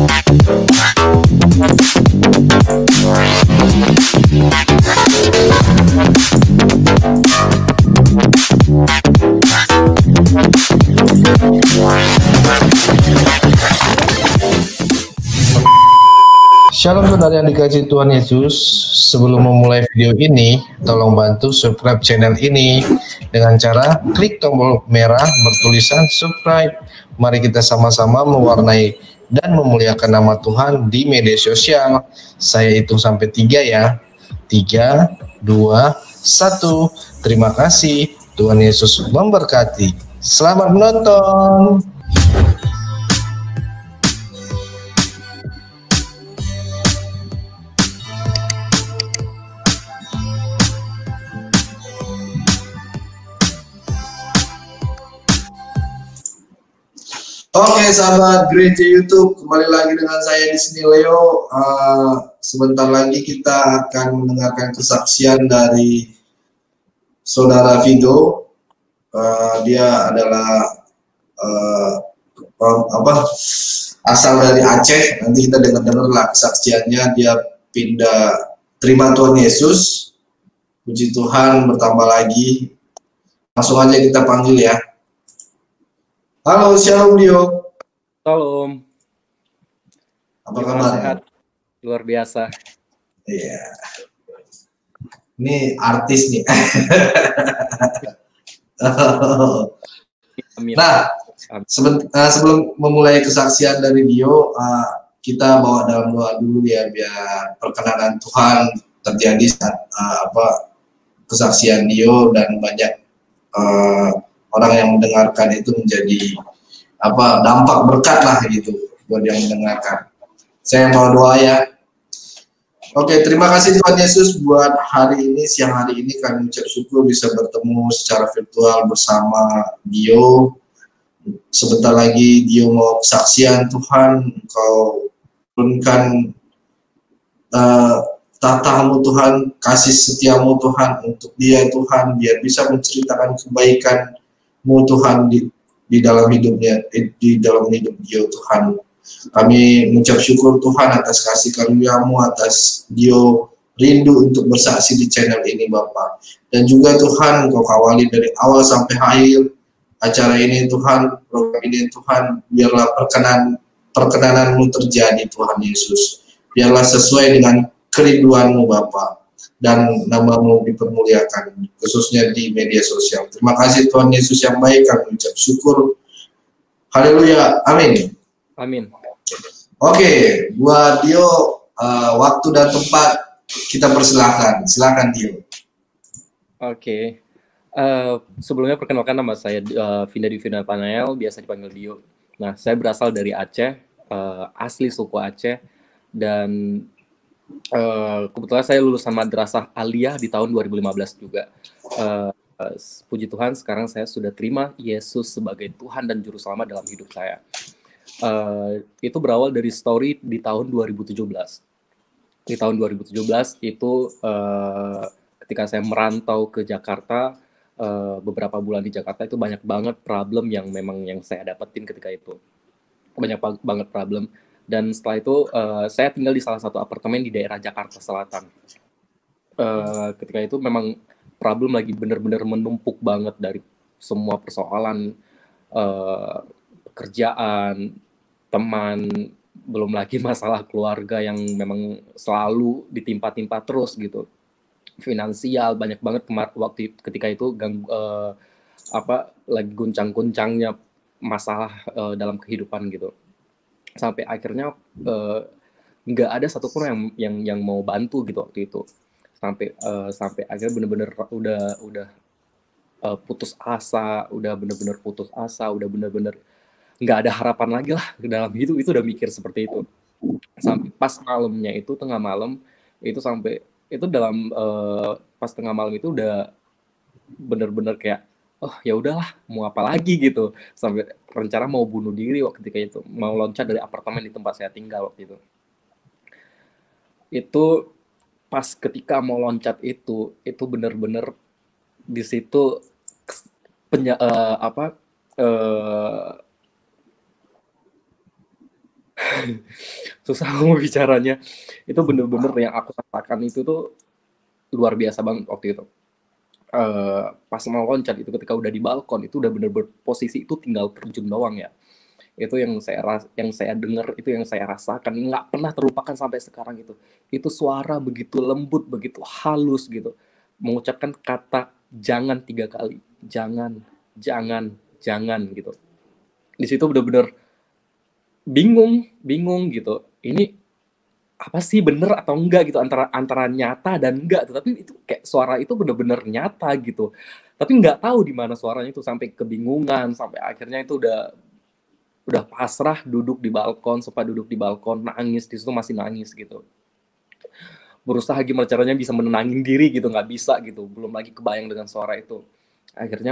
Shalom saudara yang dikasihi Tuhan Yesus. Sebelum memulai video ini, tolong bantu subscribe channel ini dengan cara klik tombol merah bertulisan subscribe. Mari kita sama-sama mewarnai dan memuliakan nama Tuhan di media sosial. Saya hitung sampai 3 ya. 3, 2, 1. Terima kasih. Tuhan Yesus memberkati. Selamat menonton. Oke sahabat gereja YouTube, kembali lagi dengan saya di sini Leo. Sebentar lagi kita akan mendengarkan kesaksian dari saudara Vido. Dia adalah asal dari Aceh. Nanti kita dengar lah kesaksiannya. Dia pindah terima Tuhan Yesus. Puji Tuhan, bertambah lagi. Langsung aja kita panggil ya. Halo, shalom Dio. Shalom. Apa kabar? Sehat? Luar biasa. Iya. Ini artis nih. Nah, sebelum memulai kesaksian dari Dio, kita bawa dalam doa dulu ya, biar perkenanan Tuhan terjadi saat kesaksian Dio dan banyak orang yang mendengarkan itu menjadi dampak berkat lah gitu buat yang mendengarkan. Saya mau doa ya. Oke, terima kasih Tuhan Yesus buat hari ini, siang hari ini kami ucap syukur bisa bertemu secara virtual bersama Dio. Sebentar lagi Dio mau kesaksian. Tuhan, Engkau turunkan tatamu Tuhan, kasih setiamu Tuhan untuk dia Tuhan, biar bisa menceritakan kebaikan Tuhan di dalam hidupnya, di dalam hidup dia Tuhan. Kami mengucap syukur Tuhan atas kasih karunia-Mu, atas dia rindu untuk bersaksi di channel ini Bapak. Dan juga Tuhan, Engkau kawali dari awal sampai akhir acara ini Tuhan, program ini Tuhan, biarlah perkenanan-Mu terjadi Tuhan Yesus. Biarlah sesuai dengan kerinduan-Mu Bapak. Dan nama-Mu dipermuliakan, khususnya di media sosial. Terima kasih Tuhan Yesus yang baik, kami ucap syukur. Haleluya, amin. Amin. Oke, buat Dio, waktu dan tempat kita persilahkan. Silakan Dio. Oke. Sebelumnya perkenalkan nama saya Vinda Divina Panael, biasa dipanggil Dio. Nah, saya berasal dari Aceh, asli suku Aceh, dan kebetulan saya lulusan Madrasah Aliyah di tahun 2015 juga. Puji Tuhan, sekarang saya sudah terima Yesus sebagai Tuhan dan Juru Selamat dalam hidup saya. Itu berawal dari story di tahun 2017. Di tahun 2017 itu ketika saya merantau ke Jakarta, beberapa bulan di Jakarta itu banyak banget problem yang saya dapetin ketika itu. Banyak banget problem. Dan setelah itu saya tinggal di salah satu apartemen di daerah Jakarta Selatan. Ketika itu memang problem lagi benar-benar menumpuk banget dari semua persoalan, pekerjaan, teman, belum lagi masalah keluarga yang memang selalu ditimpa-timpa terus gitu. Finansial banyak banget waktu ketika itu lagi guncang-guncangnya masalah dalam kehidupan gitu. Sampai akhirnya nggak ada satupun yang mau bantu gitu waktu itu. Sampai akhirnya bener-bener udah putus asa, udah bener-bener nggak ada harapan lagi lah dalam hidup. Itu udah mikir seperti itu. Sampai pas malamnya itu, tengah malam itu, sampai itu dalam pas tengah malam itu udah bener-bener kayak, oh ya udahlah, mau apa lagi gitu. Sampai rencana mau bunuh diri waktu itu, mau loncat dari apartemen di tempat saya tinggal waktu itu. Itu pas ketika mau loncat itu bener-bener di situ susah mau bicaranya. Itu bener-bener yang aku rasakan itu tuh luar biasa banget waktu itu. Pas mau loncat itu ketika udah di balkon itu udah bener-bener posisi itu tinggal terjun doang ya. Itu yang saya dengar, itu yang saya rasakan, nggak pernah terlupakan sampai sekarang itu suara begitu lembut, begitu halus gitu, mengucapkan kata jangan 3 kali, jangan, jangan, jangan gitu. Di situ bener-bener bingung gitu, ini apa sih, bener atau enggak gitu, antara antara nyata dan enggak, tapi itu kayak suara itu bener-bener nyata gitu, tapi nggak tahu di mana suaranya itu, sampai kebingungan, sampai akhirnya itu udah pasrah, duduk di balkon, sempat duduk di balkon, nangis, di situ masih nangis gitu. Berusaha gimana caranya bisa menenangin diri gitu, nggak bisa gitu, belum lagi kebayang dengan suara itu. Akhirnya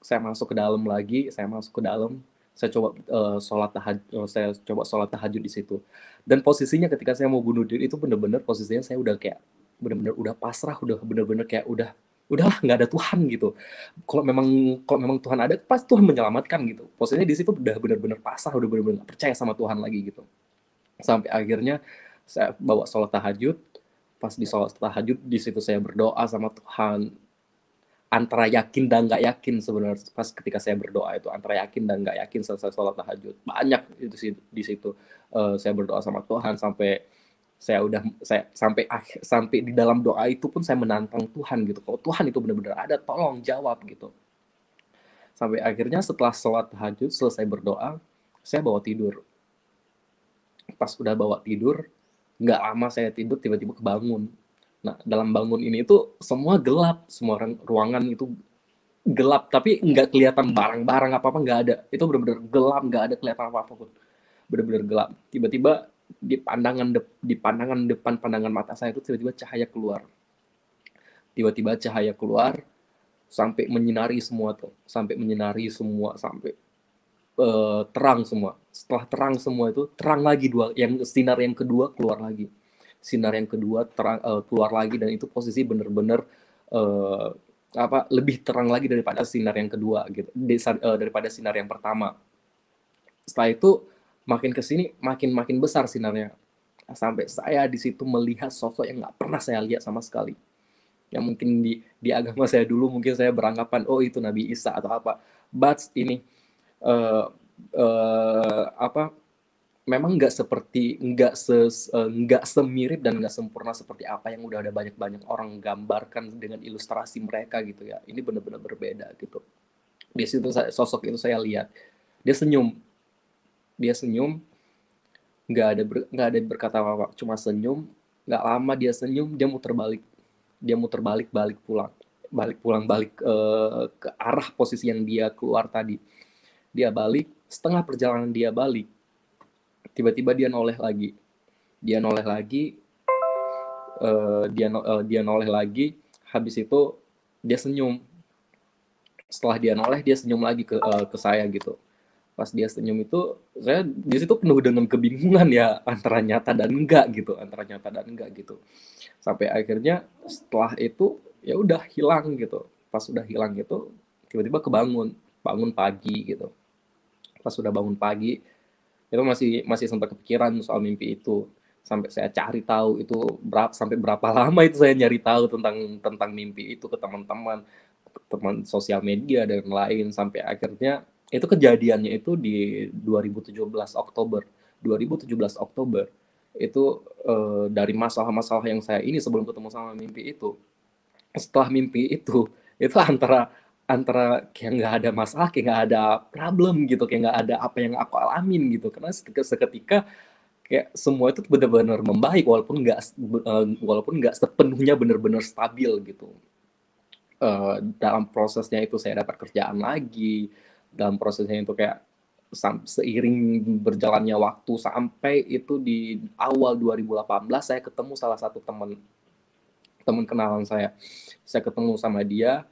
saya masuk ke dalam lagi, saya coba saya coba sholat tahajud di situ. Dan posisinya ketika saya mau bunuh diri itu bener-bener posisinya saya udah kayak bener-bener udah pasrah, udah bener-bener kayak udahlah nggak ada Tuhan gitu. Kalau memang Tuhan ada, pasti Tuhan menyelamatkan gitu. Posisinya di situ udah bener-bener pasrah, udah bener-bener nggak percaya sama Tuhan lagi gitu. Sampai akhirnya saya bawa sholat tahajud. Pas di sholat tahajud di situ saya berdoa sama Tuhan, antara yakin dan nggak yakin sebenarnya. Pas ketika saya berdoa itu antara yakin dan nggak yakin selesai sholat tahajud, banyak itu sih di situ. Saya berdoa sama Tuhan sampai sampai di dalam doa itu pun saya menantang Tuhan gitu, kalau Tuhan itu benar-benar ada, tolong jawab gitu. Sampai akhirnya setelah sholat tahajud selesai berdoa, saya bawa tidur. Pas udah bawa tidur, nggak lama saya tidur tiba-tiba kebangun. Nah, dalam bangun ini itu semua gelap, semua ruangan itu gelap, tapi nggak kelihatan barang-barang apa-apa, nggak ada. Itu benar-benar gelap, nggak ada kelihatan apa-apa pun. Benar-benar gelap. Tiba-tiba pandangan mata saya itu tiba-tiba cahaya keluar. Tiba-tiba cahaya keluar sampai menyinari semua tuh, sampai terang semua. Setelah terang semua itu terang lagi sinar yang kedua keluar lagi. Sinar yang kedua keluar lagi, dan itu posisi benar-benar lebih terang lagi daripada sinar yang kedua gitu, daripada sinar yang pertama. Setelah itu makin kesini makin besar sinarnya, sampai saya di situ melihat sosok yang nggak pernah saya lihat sama sekali. Yang mungkin di agama saya dulu mungkin saya beranggapan oh itu Nabi Isa atau apa, but ini uh, memang nggak semirip dan nggak sempurna seperti apa yang udah ada banyak orang gambarkan dengan ilustrasi mereka gitu ya. Ini benar-benar berbeda gitu. Di situ sosok itu saya lihat, dia senyum, nggak ada berkata apa-apa, cuma senyum. Nggak lama dia senyum, dia muter balik balik ke arah posisi yang dia keluar tadi. Dia balik, setengah perjalanan dia balik, tiba-tiba dia noleh lagi, dia noleh lagi. Habis itu dia senyum. Setelah dia noleh, dia senyum lagi ke saya gitu. Pas dia senyum itu, saya di situ penuh dengan kebingungan ya, antara nyata dan enggak gitu. Sampai akhirnya setelah itu ya udah hilang gitu. Pas udah hilang itu tiba-tiba bangun pagi gitu. Pas udah bangun pagi itu masih sempat kepikiran soal mimpi itu, sampai saya cari tahu itu sampai berapa lama itu saya nyari tahu tentang mimpi itu ke teman sosial media dan lain, sampai akhirnya itu kejadiannya itu di 2017 Oktober itu. Dari masalah-masalah yang saya ini sebelum ketemu sama mimpi itu, setelah mimpi itu antara kayak nggak ada masalah, kayak nggak ada problem gitu, kayak nggak ada apa yang aku alamin gitu, karena seketika kayak semua itu benar-benar membaik, walaupun nggak sepenuhnya benar-benar stabil gitu. Dalam prosesnya itu saya dapat kerjaan lagi, dalam prosesnya itu kayak seiring berjalannya waktu sampai itu di awal 2018 saya ketemu salah satu teman kenalan saya ketemu sama dia.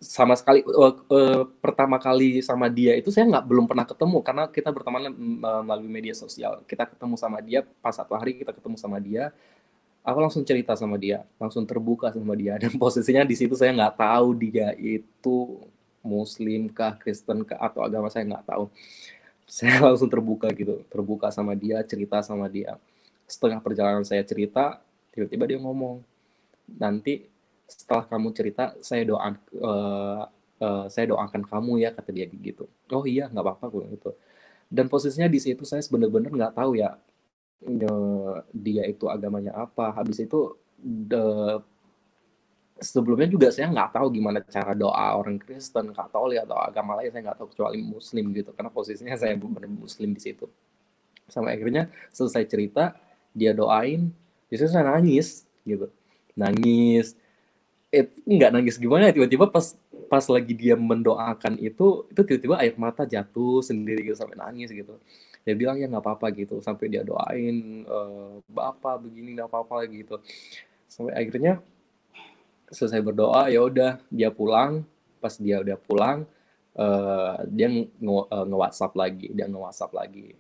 Sama sekali pertama kali sama dia itu saya belum pernah ketemu, karena kita berteman melalui media sosial. Kita ketemu sama dia pas satu hari, kita ketemu sama dia, aku langsung cerita sama dia, langsung terbuka sama dia, dan posisinya di situ saya nggak tahu dia itu Muslim kah, Kristen kah, atau agama saya nggak tahu. Saya langsung terbuka sama dia, cerita sama dia. Setengah perjalanan saya cerita, tiba-tiba dia ngomong, nanti setelah kamu cerita saya doakan kamu ya, kata dia gitu. Oh iya, nggak apa-apa gitu. Dan posisinya di situ saya benar-benar nggak tahu ya, dia itu agamanya apa. Habis itu sebelumnya juga saya nggak tahu gimana cara doa orang Kristen, Katolik atau agama lain, saya nggak tahu kecuali Muslim gitu, karena posisinya saya benar Muslim di situ. Sampai akhirnya selesai cerita, dia doain, justru saya nangis gitu, nangis. Nggak nangis gimana ya, tiba-tiba pas pas lagi dia mendoakan itu tiba-tiba air mata jatuh sendiri gitu, sampai nangis gitu. Dia bilang ya nggak apa-apa gitu, sampai dia doain, Bapak begini nggak apa-apa gitu. Sampai akhirnya selesai berdoa, ya udah dia pulang. Pas dia udah pulang, dia nge-WhatsApp lagi,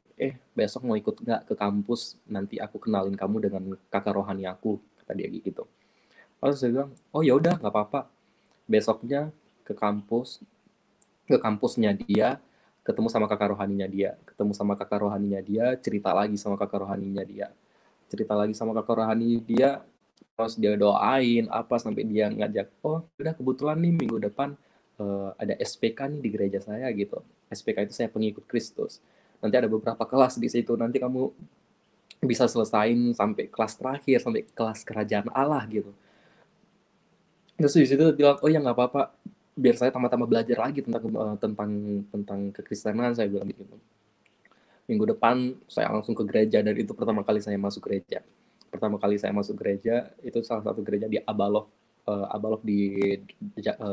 besok mau ikut nggak ke kampus, nanti aku kenalin kamu dengan kakak rohani aku, kata dia gitu. Terus saya bilang, oh ya udah nggak apa-apa. Besoknya ke kampusnya dia, ketemu sama kakak rohaninya dia, cerita lagi sama kakak rohani dia, terus dia doain apa sampai dia ngajak, oh udah kebetulan nih minggu depan ada SPK nih di gereja saya gitu. SPK itu saya pengikut Kristus. Nanti ada beberapa kelas di situ, nanti kamu bisa selesain sampai kelas terakhir, sampai kelas kerajaan Allah gitu. Terus di situ bilang, oh ya nggak apa-apa, biar saya tambah-tambah belajar lagi tentang kekristenan, saya bilang gitu. Minggu depan saya langsung ke gereja, dan itu pertama kali saya masuk gereja. Itu salah satu gereja di Abalov di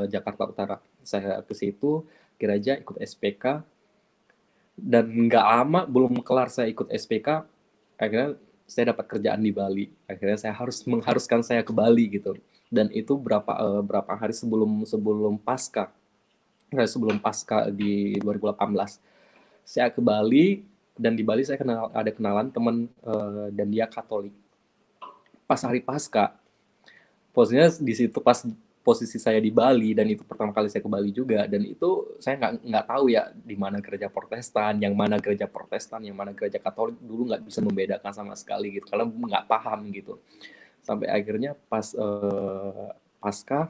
Jakarta Utara. Saya ke situ gereja, ikut SPK, dan nggak lama belum kelar saya ikut SPK, akhirnya saya dapat kerjaan di Bali. Akhirnya saya mengharuskan saya ke Bali gitu. Dan itu berapa hari sebelum Pasca di 2018, saya ke Bali. Dan di Bali saya ada kenalan teman, dan dia Katolik. Pas hari Pasca, posisinya di situ pas posisi saya di Bali, dan itu pertama kali saya ke Bali juga, dan itu saya nggak tahu ya di mana gereja Protestan, yang mana gereja Katolik, dulu nggak bisa membedakan sama sekali gitu, karena nggak paham gitu. Sampai akhirnya pas Pasca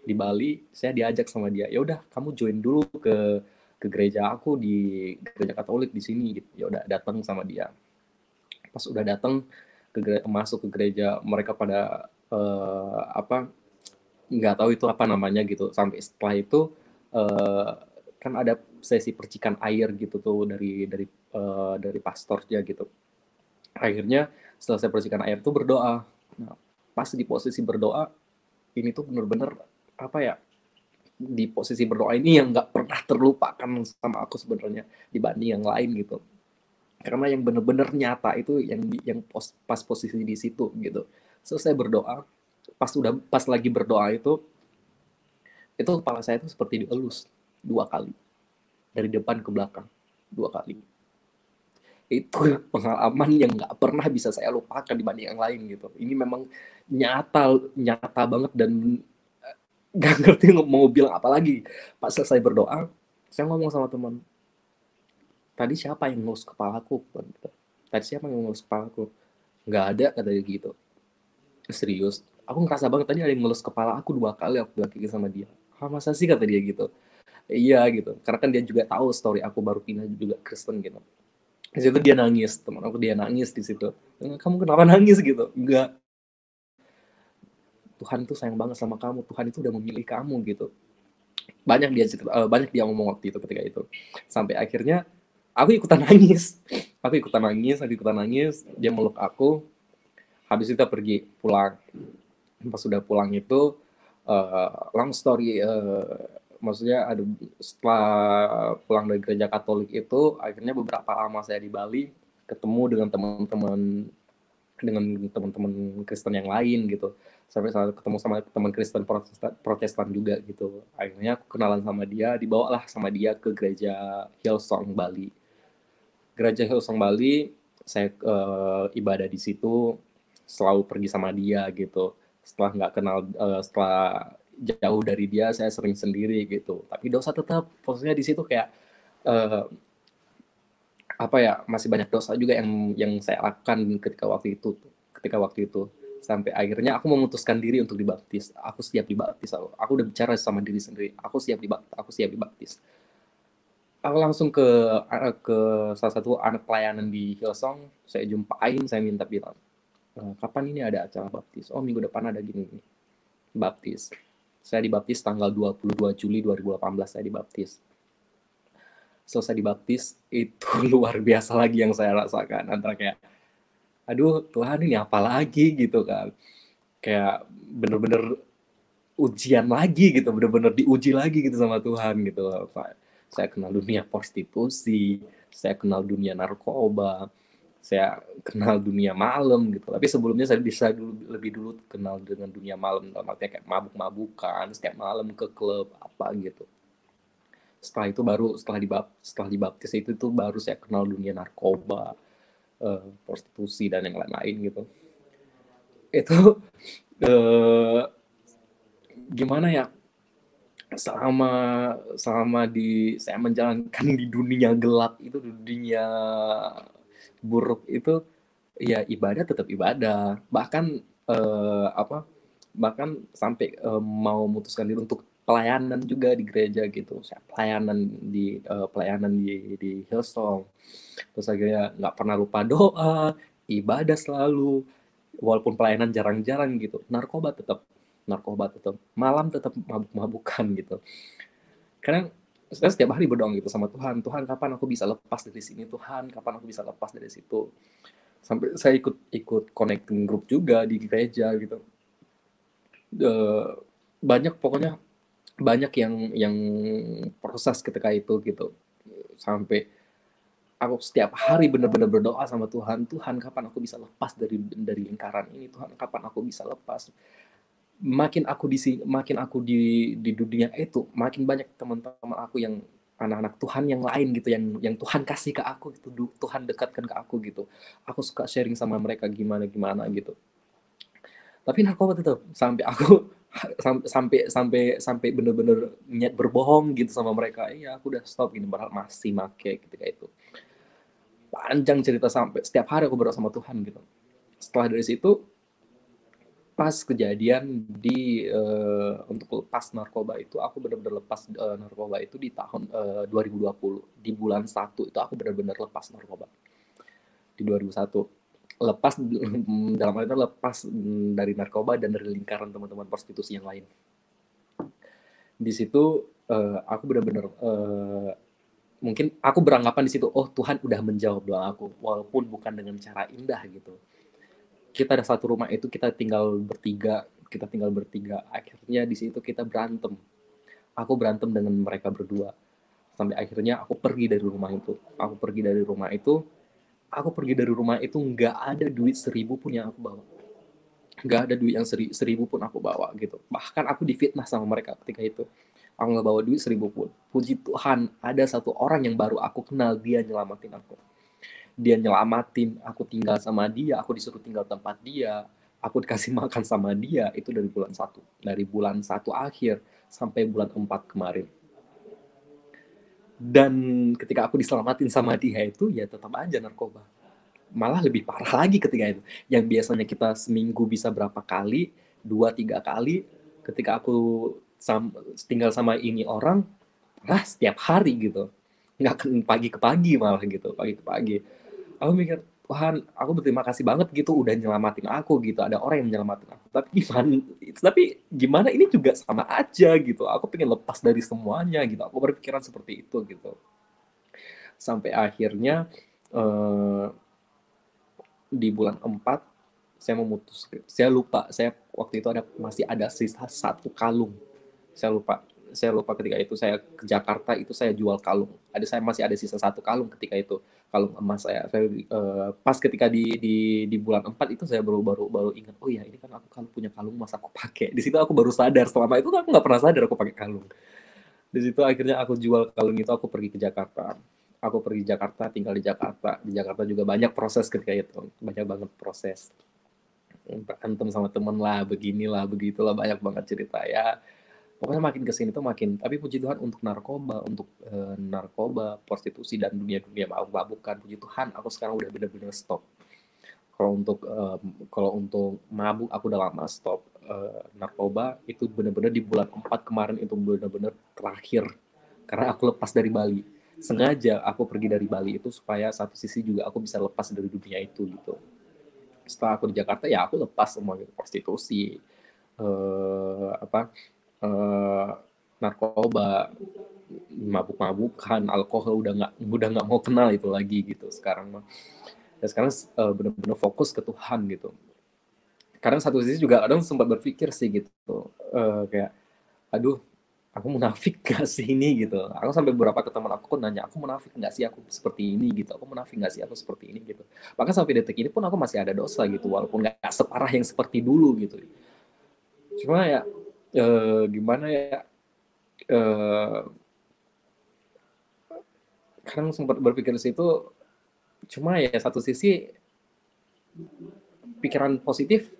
di Bali, saya diajak sama dia, ya udah kamu join dulu ke gereja aku di gereja Katolik di sini gitu. Ya udah datang sama dia. Pas udah datang masuk ke gereja, mereka pada nggak tahu itu apa namanya gitu. Sampai setelah itu kan ada sesi percikan air gitu tuh dari pastornya gitu. Akhirnya selesai percikan air tuh berdoa. Nah, pas di posisi berdoa ini tuh bener-bener apa ya, di posisi berdoa ini yang nggak pernah terlupakan sama aku sebenarnya dibanding yang lain gitu, karena yang bener-bener nyata itu pas posisi di situ gitu. Selesai berdoa, pas lagi berdoa itu kepala saya itu seperti dielus 2 kali dari depan ke belakang, 2 kali. Itu pengalaman yang nggak pernah bisa saya lupakan dibanding yang lain gitu. Ini memang nyata banget, dan nggak ngerti mau bilang apa lagi. Pas selesai berdoa, saya ngomong sama teman, tadi siapa yang ngelus kepalaku? Nggak ada, kata dia gitu. Serius, aku ngerasa banget tadi ada yang ngelus kepala aku 2 kali, aku bilang gitu sama dia. Masa sih, kata dia gitu. Iya gitu, karena kan dia juga tahu story aku baru pindah juga Kristen gitu. Di situ dia nangis, teman aku dia nangis di situ. Kamu kenapa nangis gitu? Enggak, Tuhan itu sayang banget sama kamu, Tuhan itu udah memilih kamu gitu. Banyak dia ngomong waktu itu, ketika itu. Sampai akhirnya aku ikutan nangis. Dia meluk aku. Habis itu kita pergi pulang. Pas sudah pulang itu, long story, maksudnya setelah pulang dari gereja Katolik itu, akhirnya beberapa lama saya di Bali, ketemu dengan teman-teman Kristen yang lain gitu. Sampai saat ketemu sama teman Kristen Protestan juga gitu. Akhirnya aku kenalan sama dia, dibawalah sama dia ke gereja Hillsong Bali. Saya ibadah di situ, selalu pergi sama dia gitu. Setelah jauh dari dia, saya sering sendiri gitu. Tapi dosa tetap, posisinya di situ kayak apa ya, masih banyak dosa juga yang saya lakukan ketika waktu itu sampai akhirnya aku memutuskan diri untuk dibaptis. Aku siap dibaptis. Aku udah bicara sama diri sendiri, aku siap dibaptis. Aku langsung ke salah satu anak pelayanan di Hillsong, saya jumpain, saya minta bilang, kapan ini ada acara baptis? Oh, minggu depan ada gini, baptis. Saya dibaptis tanggal 22 Juli 2018, saya dibaptis. Selesai dibaptis, itu luar biasa lagi yang saya rasakan. Antara kayak, aduh Tuhan ini apa lagi gitu kan. Kayak bener-bener ujian lagi gitu, bener-bener diuji lagi gitu sama Tuhan gitu. Saya kenal dunia prostitusi, saya kenal dunia narkoba, saya kenal dunia malam gitu. Tapi sebelumnya saya bisa lebih dulu kenal dengan dunia malam, dalam artinya kayak mabuk-mabukan, setiap malam ke klub apa gitu. Setelah itu baru setelah dibaptis itu tuh baru saya kenal dunia narkoba, prostitusi dan yang lain-lain gitu. Itu gimana ya, selama selama saya menjalankan di dunia gelap itu, di dunia buruk itu, ya ibadah tetap ibadah, bahkan bahkan sampai mau memutuskan diri untuk pelayanan juga di gereja gitu. Saya pelayanan di Hillsong, terus akhirnya nggak pernah lupa doa, ibadah selalu, walaupun pelayanan jarang-jarang gitu. Narkoba tetap, malam tetap mabuk-mabukan gitu. Karena saya setiap hari berdoa gitu sama Tuhan, Tuhan kapan aku bisa lepas dari sini, Tuhan kapan aku bisa lepas dari situ. Sampai saya ikut connecting group juga di gereja gitu. Pokoknya banyak yang proses ketika itu gitu. Sampai aku setiap hari benar-benar berdoa sama Tuhan, Tuhan kapan aku bisa lepas dari lingkaran ini, Tuhan kapan aku bisa lepas. Makin aku di dunia itu, makin banyak teman-teman aku yang anak-anak Tuhan yang lain gitu, yang Tuhan kasih ke aku gitu, Tuhan dekatkan ke aku gitu. Aku suka sharing sama mereka gimana gitu. Tapi narkoba tetap, sampai aku sampai bener-bener niat berbohong gitu sama mereka. Iya, aku udah stop gini, padahal masih make ketika itu. Panjang cerita, sampai setiap hari aku berdoa sama Tuhan gitu. Setelah dari situ, pas kejadian untuk lepas narkoba itu, aku benar-benar lepas narkoba itu di tahun 2020, di bulan 1 itu aku benar-benar lepas narkoba di 2001. Lepas dalam hal itu lepas dari narkoba dan dari lingkaran teman-teman prostitusi yang lain. Di situ aku benar-benar mungkin aku beranggapan di situ, oh Tuhan udah menjawab doa aku, walaupun bukan dengan cara indah gitu. Kita ada satu rumah itu, kita tinggal bertiga. Akhirnya di situ kita berantem. Aku berantem dengan mereka berdua. Sampai akhirnya aku pergi dari rumah itu. Nggak ada duit 1.000 pun yang aku bawa. Nggak ada duit yang 1.000 pun aku bawa gitu. Bahkan aku difitnah sama mereka ketika itu. Aku nggak bawa duit 1.000 pun. Puji Tuhan, ada satu orang yang baru aku kenal, dia nyelamatin aku. Aku tinggal sama dia, aku disuruh tinggal tempat dia, aku dikasih makan sama dia, itu dari bulan 1. Dari bulan 1 akhir sampai bulan 4 kemarin. Dan ketika aku diselamatin sama dia itu, ya tetap aja narkoba. Malah lebih parah lagi ketika itu. Yang biasanya kita seminggu bisa berapa kali, 2-3 kali, ketika aku tinggal sama ini orang, setiap hari gitu. Nggak pagi ke pagi malah gitu, pagi ke pagi. Aku mikir, Tuhan, aku berterima kasih banget gitu udah nyelamatin aku gitu, ada orang yang nyelamatin aku. Tapi gimana ini juga sama aja gitu. Aku pengen lepas dari semuanya gitu. Aku berpikiran seperti itu gitu. Sampai akhirnya di bulan 4 saya lupa, saya waktu itu masih ada sisa 1 kalung. Saya lupa ketika itu saya ke Jakarta itu saya jual kalung. Saya masih ada sisa 1 kalung ketika itu, kalung emas saya. Pas ketika di bulan 4 itu saya baru ingat, oh ya ini kan aku punya kalung emas, aku pakai. Di situ aku baru sadar, selama itu aku nggak pernah sadar aku pakai kalung. Di situ akhirnya aku jual kalung itu, aku pergi ke Jakarta. Aku pergi Jakarta, tinggal di Jakarta. Di Jakarta juga banyak proses ketika itu, banyak banget proses. Berantem sama temen lah, beginilah, begitulah, banyak banget cerita ya. pokoknya makin kesini tuh makin, tapi puji Tuhan untuk narkoba, prostitusi dan dunia mabuk-mabukan, puji Tuhan aku sekarang udah bener-bener stop. Kalau untuk mabuk aku udah lama stop. Narkoba itu bener-bener di bulan 4 kemarin itu bener-bener terakhir, karena aku lepas dari Bali. Sengaja aku pergi dari Bali itu supaya satu sisi juga aku bisa lepas dari dunia itu gitu. Setelah aku di Jakarta ya aku lepas semua gitu, prostitusi, apa narkoba, mabuk-mabukan, alkohol udah nggak mau kenal itu lagi gitu sekarang mah. Dan sekarang benar-benar fokus ke Tuhan gitu. Kadang satu sisi juga kadang sempat berpikir sih gitu, kayak aduh aku munafik gak sih ini gitu. Aku sampai beberapa ke teman aku nanya, aku munafik gak sih aku seperti ini gitu, aku munafik gak sih aku seperti ini gitu. Bahkan sampai detik ini pun aku masih ada dosa gitu, walaupun gak separah yang seperti dulu gitu. Cuma ya gimana ya, kadang sempat berpikir di situ. Cuma ya satu sisi pikiran positif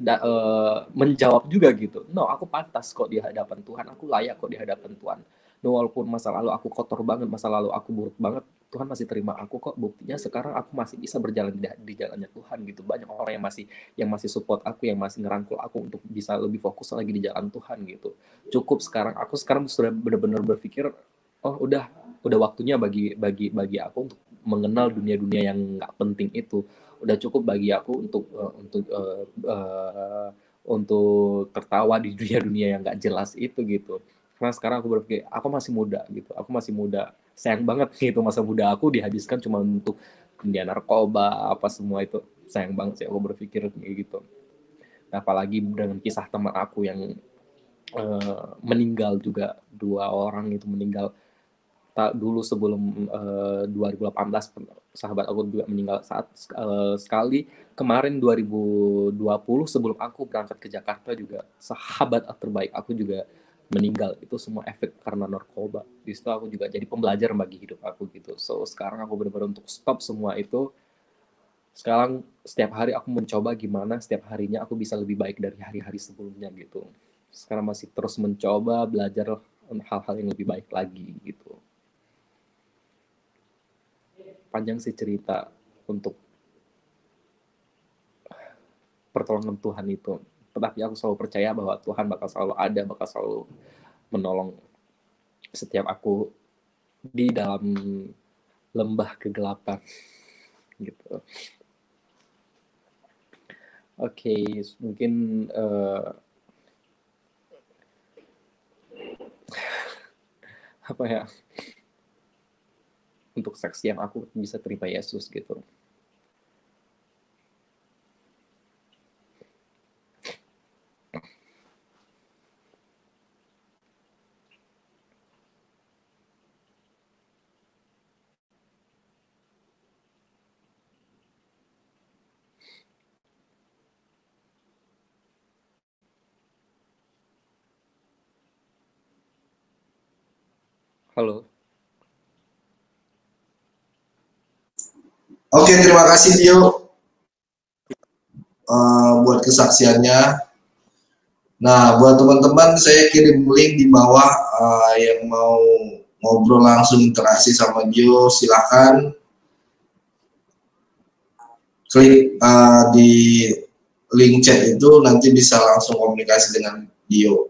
menjawab juga gitu. No, aku pantas kok di hadapan Tuhan, aku layak kok di hadapan Tuhan. No, walaupun masa lalu aku kotor banget, masa lalu aku buruk banget, Tuhan masih terima aku kok. Buktinya sekarang aku masih bisa berjalan di jalannya Tuhan gitu. Banyak orang yang masih support aku, yang masih ngerangkul aku untuk bisa lebih fokus lagi di jalan Tuhan gitu. Cukup sekarang, aku sekarang sudah benar-benar berpikir, oh udah waktunya bagi aku untuk mengenal dunia-dunia yang nggak penting itu. Udah cukup bagi aku untuk tertawa di dunia-dunia yang nggak jelas itu gitu. Karena sekarang aku berpikir aku masih muda gitu, aku masih muda, sayang banget gitu masa muda aku dihabiskan cuma untuk dunia narkoba apa semua itu, sayang banget sih aku berpikir kayak gitu. Nah, apalagi dengan kisah teman aku yang meninggal juga, 2 orang itu meninggal dulu sebelum 2018 sahabat aku juga meninggal saat sekali kemarin 2020 sebelum aku berangkat ke Jakarta juga sahabat terbaik aku juga meninggal. Itu semua efek karena narkoba. Di situ aku juga jadi pembelajar bagi hidup aku gitu. So sekarang aku benar-benar untuk stop semua itu. Sekarang setiap hari aku mencoba gimana setiap harinya aku bisa lebih baik dari hari-hari sebelumnya gitu. Sekarang masih terus mencoba belajar hal-hal yang lebih baik lagi gitu. Panjang sih cerita untuk pertolongan Tuhan itu. Tetapi aku selalu percaya bahwa Tuhan bakal selalu ada, bakal selalu menolong setiap aku di dalam lembah kegelapan gitu. Oke, mungkin apa ya, untuk saksian aku bisa terima Yesus gitu. Halo. Oke, terima kasih Dio buat kesaksiannya. Nah, buat teman-teman saya kirim link di bawah yang mau ngobrol langsung interaksi sama Dio, silahkan klik di link chat itu, nanti bisa langsung komunikasi dengan Dio.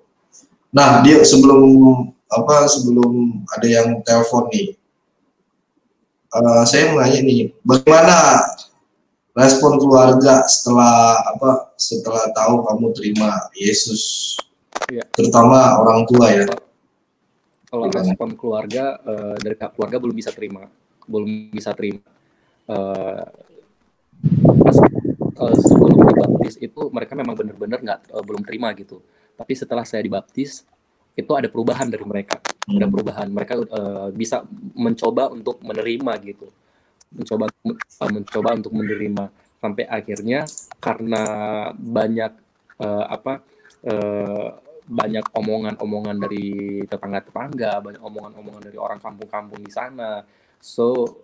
Nah, Dio, sebelum ada yang telepon nih, saya mau nanya nih, bagaimana respon keluarga setelah tahu kamu terima Yesus, ya, terutama orang tua ya? Kalau respon keluarga, dari pihak keluarga belum bisa terima. Sebelum dibaptis itu mereka memang benar-benar belum terima gitu. Tapi setelah saya dibaptis itu ada perubahan dari mereka. Ada perubahan. Mereka bisa mencoba untuk menerima gitu. Mencoba untuk menerima sampai akhirnya karena banyak banyak omongan-omongan dari tetangga-tetangga, banyak omongan-omongan dari orang kampung-kampung di sana. So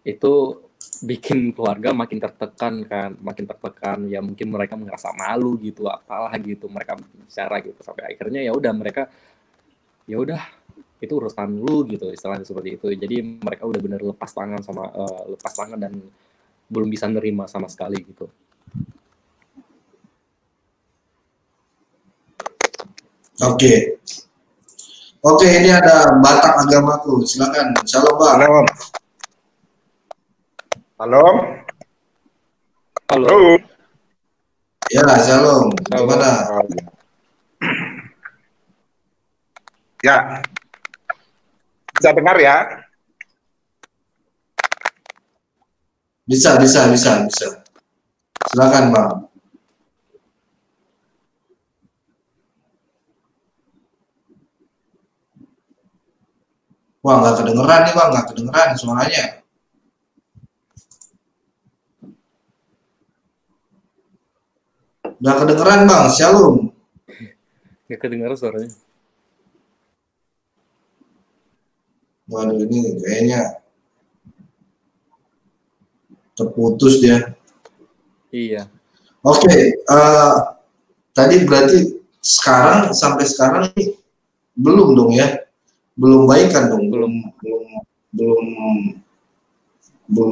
itu bikin keluarga makin tertekan ya, mungkin mereka merasa malu gitu, apalah gitu, mereka bicara gitu sampai akhirnya ya udah mereka ya udah itu urusan lu gitu, istilahnya seperti itu. Jadi mereka udah bener lepas tangan dan belum bisa nerima sama sekali gitu. Oke. Oke, ini ada Batak Agamaku. Silakan. Shalom, Bang. Halo. Halo. Halo. Halo. Ya, shalom. Gimana? Ya. Bisa dengar ya? Bisa. Silakan, Bang. Wah, nggak kedengeran nih, Bang. Nggak kedengeran suaranya. Nggak kedengeran, Bang. Shalom. Nggak kedengeran suaranya. Waduh, ini kayaknya terputus dia. Iya. Oke, tadi berarti sampai sekarang ini belum dong ya? Belum baikan dong? Belum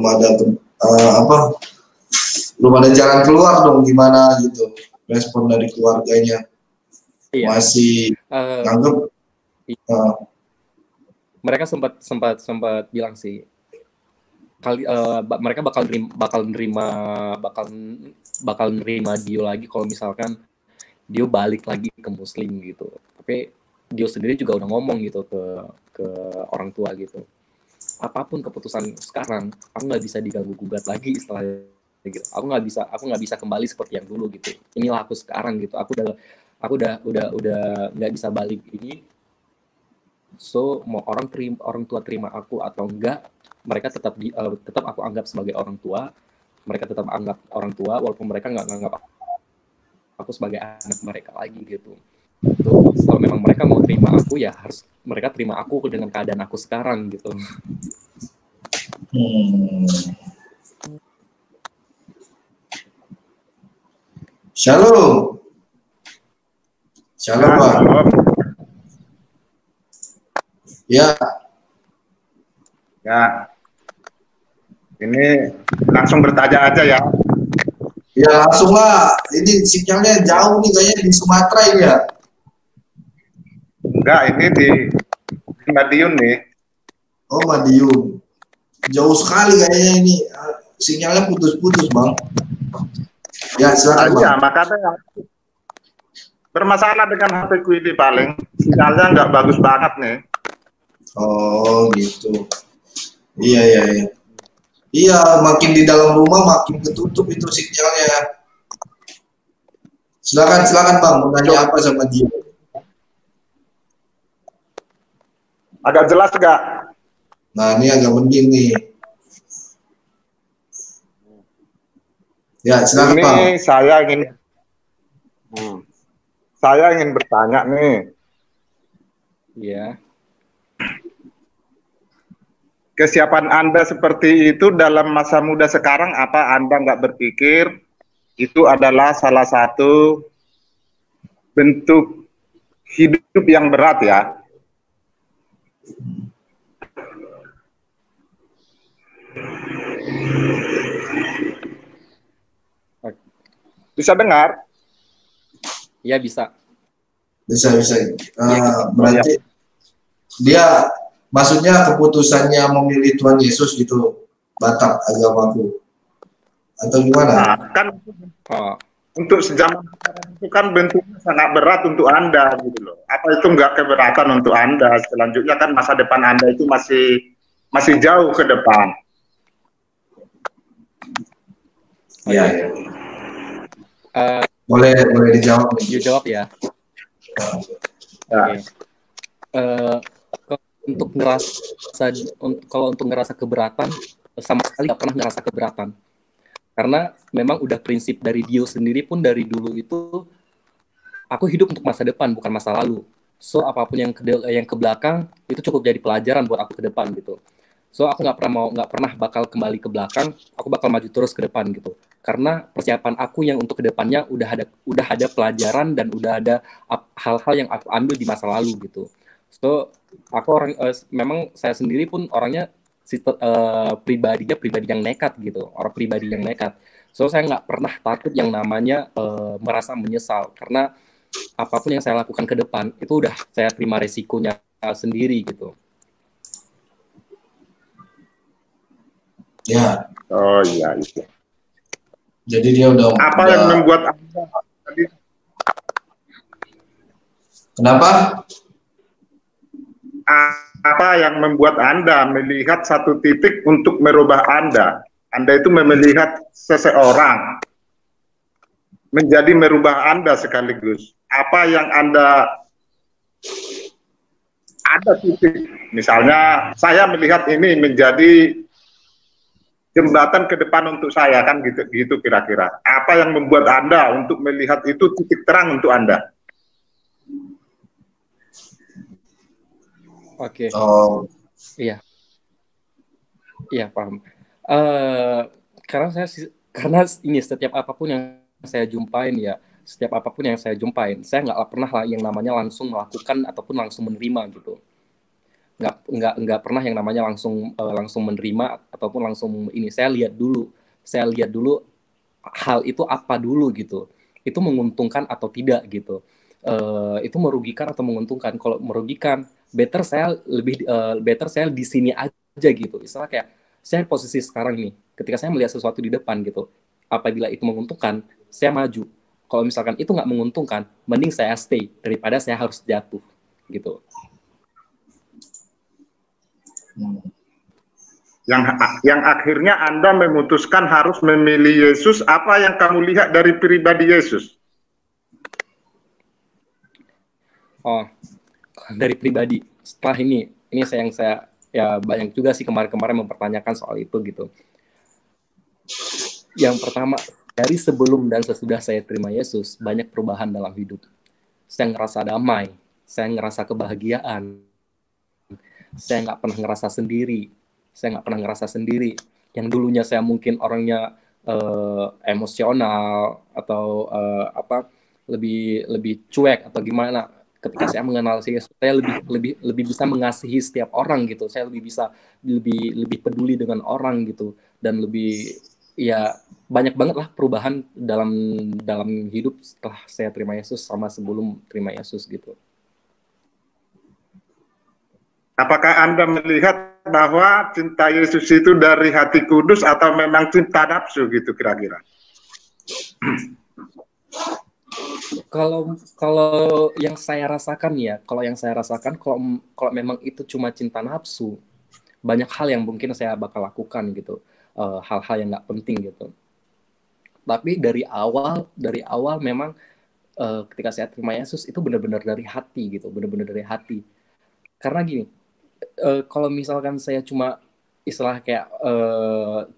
ada belum ada jalan keluar dong, gimana gitu respon dari keluarganya? Iya. Masih nganggep mereka sempat bilang sih mereka bakal nerima Dio lagi kalau misalkan Dio balik lagi ke Muslim gitu. Tapi Dio sendiri juga udah ngomong gitu ke orang tua gitu. Apapun keputusan sekarang, aku nggak bisa diganggu gugat lagi istilahnya gitu. Aku nggak bisa kembali seperti yang dulu gitu. Inilah aku sekarang gitu. Aku udah nggak bisa balik ini. So mau orang tua terima aku atau enggak, mereka tetap aku anggap sebagai orang tua. Mereka tetap anggap orang tua walaupun mereka nggak nganggap aku sebagai anak mereka lagi gitu. Kalau memang mereka mau terima aku, ya harus mereka terima aku dengan keadaan aku sekarang gitu. Shalom. Shalom, Bang. Ya. Ya. Ini langsung bertanya aja ya. Ya langsung lah. Ini sinyalnya jauh nih kayaknya di Sumatera ini ya. Enggak, ini di Madiun nih. Oh, Madiun. Jauh sekali kayaknya ini. Sinyalnya putus-putus, Bang. Ya, silakan, Bang. Iya, makanya bermasalah dengan HP-ku ini paling. Sinyalnya nggak bagus banget nih. Oh, gitu. Iya. Iya, makin di dalam rumah makin ketutup itu sinyalnya. Silakan Bang, mau nanya apa sama dia? Agak jelas nggak? Nah, ini agak mending nih. Ya, silakan Bang. Ini saya ingin bertanya nih. Iya. Kesiapan Anda seperti itu dalam masa muda sekarang, apa Anda nggak berpikir itu adalah salah satu bentuk hidup yang berat ya? Bisa dengar? Iya, bisa. Bisa. Berarti dia maksudnya keputusannya memilih Tuhan Yesus gitu, Batak agamaku, atau gimana? Nah, kan untuk sejaman itu kan bentuknya sangat berat untuk Anda gitu loh. Apa itu nggak keberatan untuk Anda? Selanjutnya kan masa depan Anda itu masih jauh ke depan. Iya. Boleh dijawab. Jawab ya. Ya. Kalau untuk ngerasa keberatan, sama sekali nggak pernah ngerasa keberatan, karena memang udah prinsip dari Dio sendiri pun dari dulu itu aku hidup untuk masa depan bukan masa lalu. So apapun yang ke belakang itu cukup jadi pelajaran buat aku ke depan gitu. So aku nggak pernah bakal kembali ke belakang, aku bakal maju terus ke depan gitu. Karena persiapan aku yang untuk kedepannya udah ada pelajaran dan udah ada hal-hal yang aku ambil di masa lalu gitu. So aku memang saya sendiri pun orangnya pribadi yang nekat gitu, orang pribadi yang nekat. So saya nggak pernah takut yang namanya merasa menyesal, karena apapun yang saya lakukan ke depan itu udah saya terima resikonya sendiri gitu. Ya. Oh iya itu. Jadi dia udah. Apa yang membuat Anda tadi? Kenapa? Apa yang membuat Anda melihat satu titik untuk merubah Anda? Anda itu melihat seseorang menjadi merubah Anda sekaligus. Apa yang Anda ada titik? Misalnya saya melihat ini menjadi jembatan ke depan untuk saya, kan gitu kira-kira. Apa yang membuat Anda untuk melihat itu titik terang untuk Anda? Oke. Oh. Iya. Iya, paham. Karena ini setiap apapun yang saya jumpain ya, saya nggak pernah lah yang namanya langsung melakukan ataupun langsung menerima gitu. Nggak pernah yang namanya langsung menerima ataupun langsung ini. Saya lihat dulu hal itu apa dulu gitu. Itu menguntungkan atau tidak gitu. Itu merugikan atau menguntungkan. Kalau merugikan, better saya di sini aja gitu. Misalnya kayak saya posisi sekarang nih, ketika saya melihat sesuatu di depan gitu, apabila itu menguntungkan, saya maju. Kalau misalkan itu nggak menguntungkan, mending saya stay daripada saya harus jatuh gitu. Yang akhirnya Anda memutuskan harus memilih Yesus. Apa yang kamu lihat dari pribadi Yesus? Oh, dari pribadi. Setelah ini saya ya banyak juga sih kemarin mempertanyakan soal itu gitu. Yang pertama, dari sebelum dan sesudah saya terima Yesus, banyak perubahan dalam hidup. Saya ngerasa damai, saya ngerasa kebahagiaan, saya nggak pernah ngerasa sendiri. Yang dulunya saya mungkin orangnya emosional atau lebih cuek atau gimana. Ketika saya mengenal Yesus, saya lebih bisa mengasihi setiap orang gitu. Saya lebih peduli dengan orang gitu, dan ya banyak banget lah perubahan dalam hidup setelah saya terima Yesus sama sebelum terima Yesus gitu. Apakah Anda melihat bahwa cinta Yesus itu dari hati kudus atau memang cinta nafsu gitu kira-kira? Kalau yang saya rasakan kalau memang itu cuma cinta nafsu, banyak hal yang mungkin saya bakal lakukan gitu, hal-hal yang nggak penting gitu. Tapi dari awal memang ketika saya terima Yesus itu benar-benar dari hati gitu, benar-benar dari hati. Karena gini, kalau misalkan saya cuma istilah kayak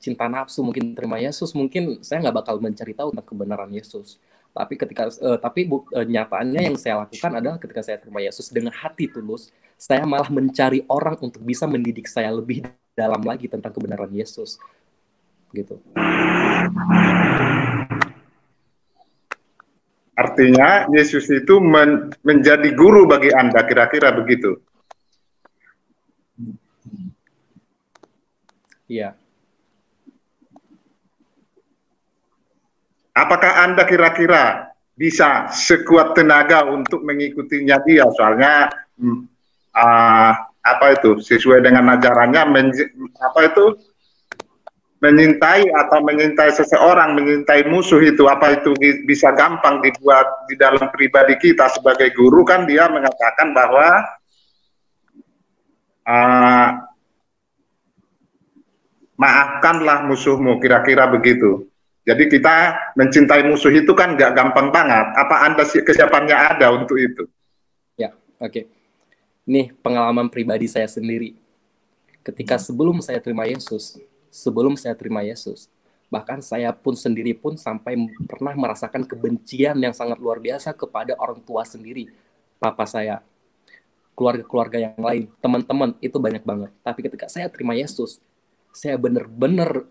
cinta nafsu mungkin terima Yesus, mungkin saya nggak bakal mencari tahu tentang kebenaran Yesus. Tapi nyataannya yang saya lakukan adalah ketika saya terima Yesus dengan hati tulus, saya malah mencari orang untuk bisa mendidik saya lebih dalam lagi tentang kebenaran Yesus gitu. Artinya Yesus itu menjadi guru bagi Anda, kira-kira begitu? Iya. Apakah Anda kira-kira bisa sekuat tenaga untuk mengikutinya dia? Soalnya sesuai dengan ajarannya menyintai seseorang, menyintai musuh itu, apa itu bisa gampang dibuat di dalam pribadi kita sebagai guru? Kan dia mengatakan bahwa maafkanlah musuhmu, kira-kira begitu. Jadi kita mencintai musuh itu kan nggak gampang banget. Apa Anda kesiapannya ada untuk itu? Ya, oke. Nih pengalaman pribadi saya sendiri. Ketika sebelum saya terima Yesus, bahkan saya pun sendiri pun sampai pernah merasakan kebencian yang sangat luar biasa kepada orang tua sendiri, papa saya, keluarga-keluarga yang lain, teman-teman, itu banyak banget. Tapi ketika saya terima Yesus, saya benar-benar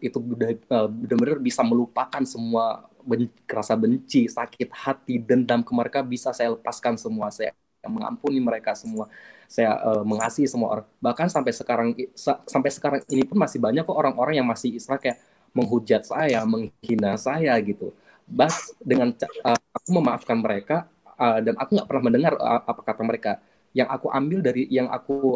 bisa melupakan semua rasa benci, sakit hati, dendam ke mereka, bisa saya lepaskan semua. Saya mengampuni mereka semua, saya mengasihi semua orang. Bahkan sampai sekarang ini pun masih banyak kok orang-orang yang masih istilah kayak menghujat saya, menghina saya gitu. Dengan aku memaafkan mereka, dan aku nggak pernah mendengar apa kata mereka. Yang aku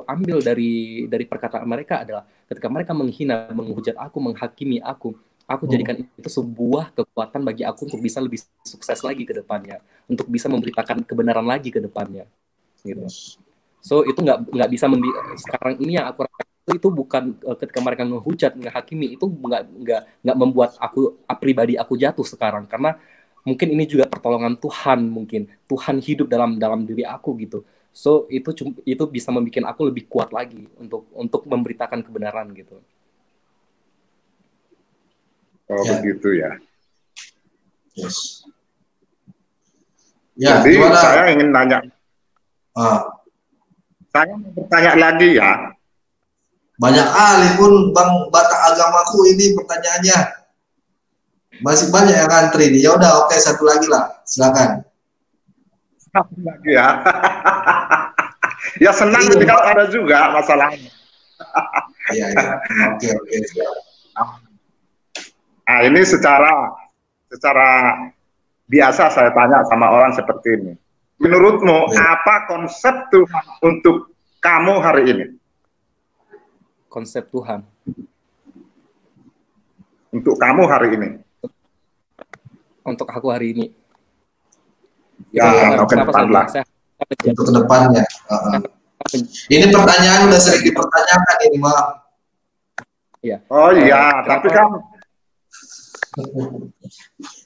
ambil dari perkataan mereka adalah ketika mereka menghina, menghujat aku, menghakimi aku jadikan itu sebuah kekuatan bagi aku untuk bisa lebih sukses lagi ke depannya, untuk bisa memberitakan kebenaran lagi ke depannya, gitu. So itu nggak bisa sekarang ini yang aku rasakan itu bukan ketika mereka menghujat, menghakimi, itu nggak membuat pribadi aku jatuh sekarang, karena mungkin ini juga pertolongan Tuhan, mungkin Tuhan hidup dalam diri aku gitu. So itu bisa membuat aku lebih kuat lagi untuk memberitakan kebenaran gitu. Oh ya. Begitu ya. Yes. Ya, jadi gimana? Saya ingin nanya. Saya mau bertanya lagi ya. Banyak kali pun Bang Batak Agamaku ini pertanyaannya. Masih banyak yang antri nih. Ya udah, oke, satu lagi lah. Silakan. Satu lagi ya. Ya senang kalau ada juga masalahnya. Iya. Oke. Nah, ini secara biasa saya tanya sama orang seperti ini. Menurutmu apa konsep Tuhan untuk kamu hari ini? Konsep Tuhan untuk kamu hari ini? Untuk aku hari ini. Ya, ke depan lah. Untuk ke depannya. Ini pertanyaan udah sering dipertanyakan ini, Mak. Iya. Oh iya, tapi kan.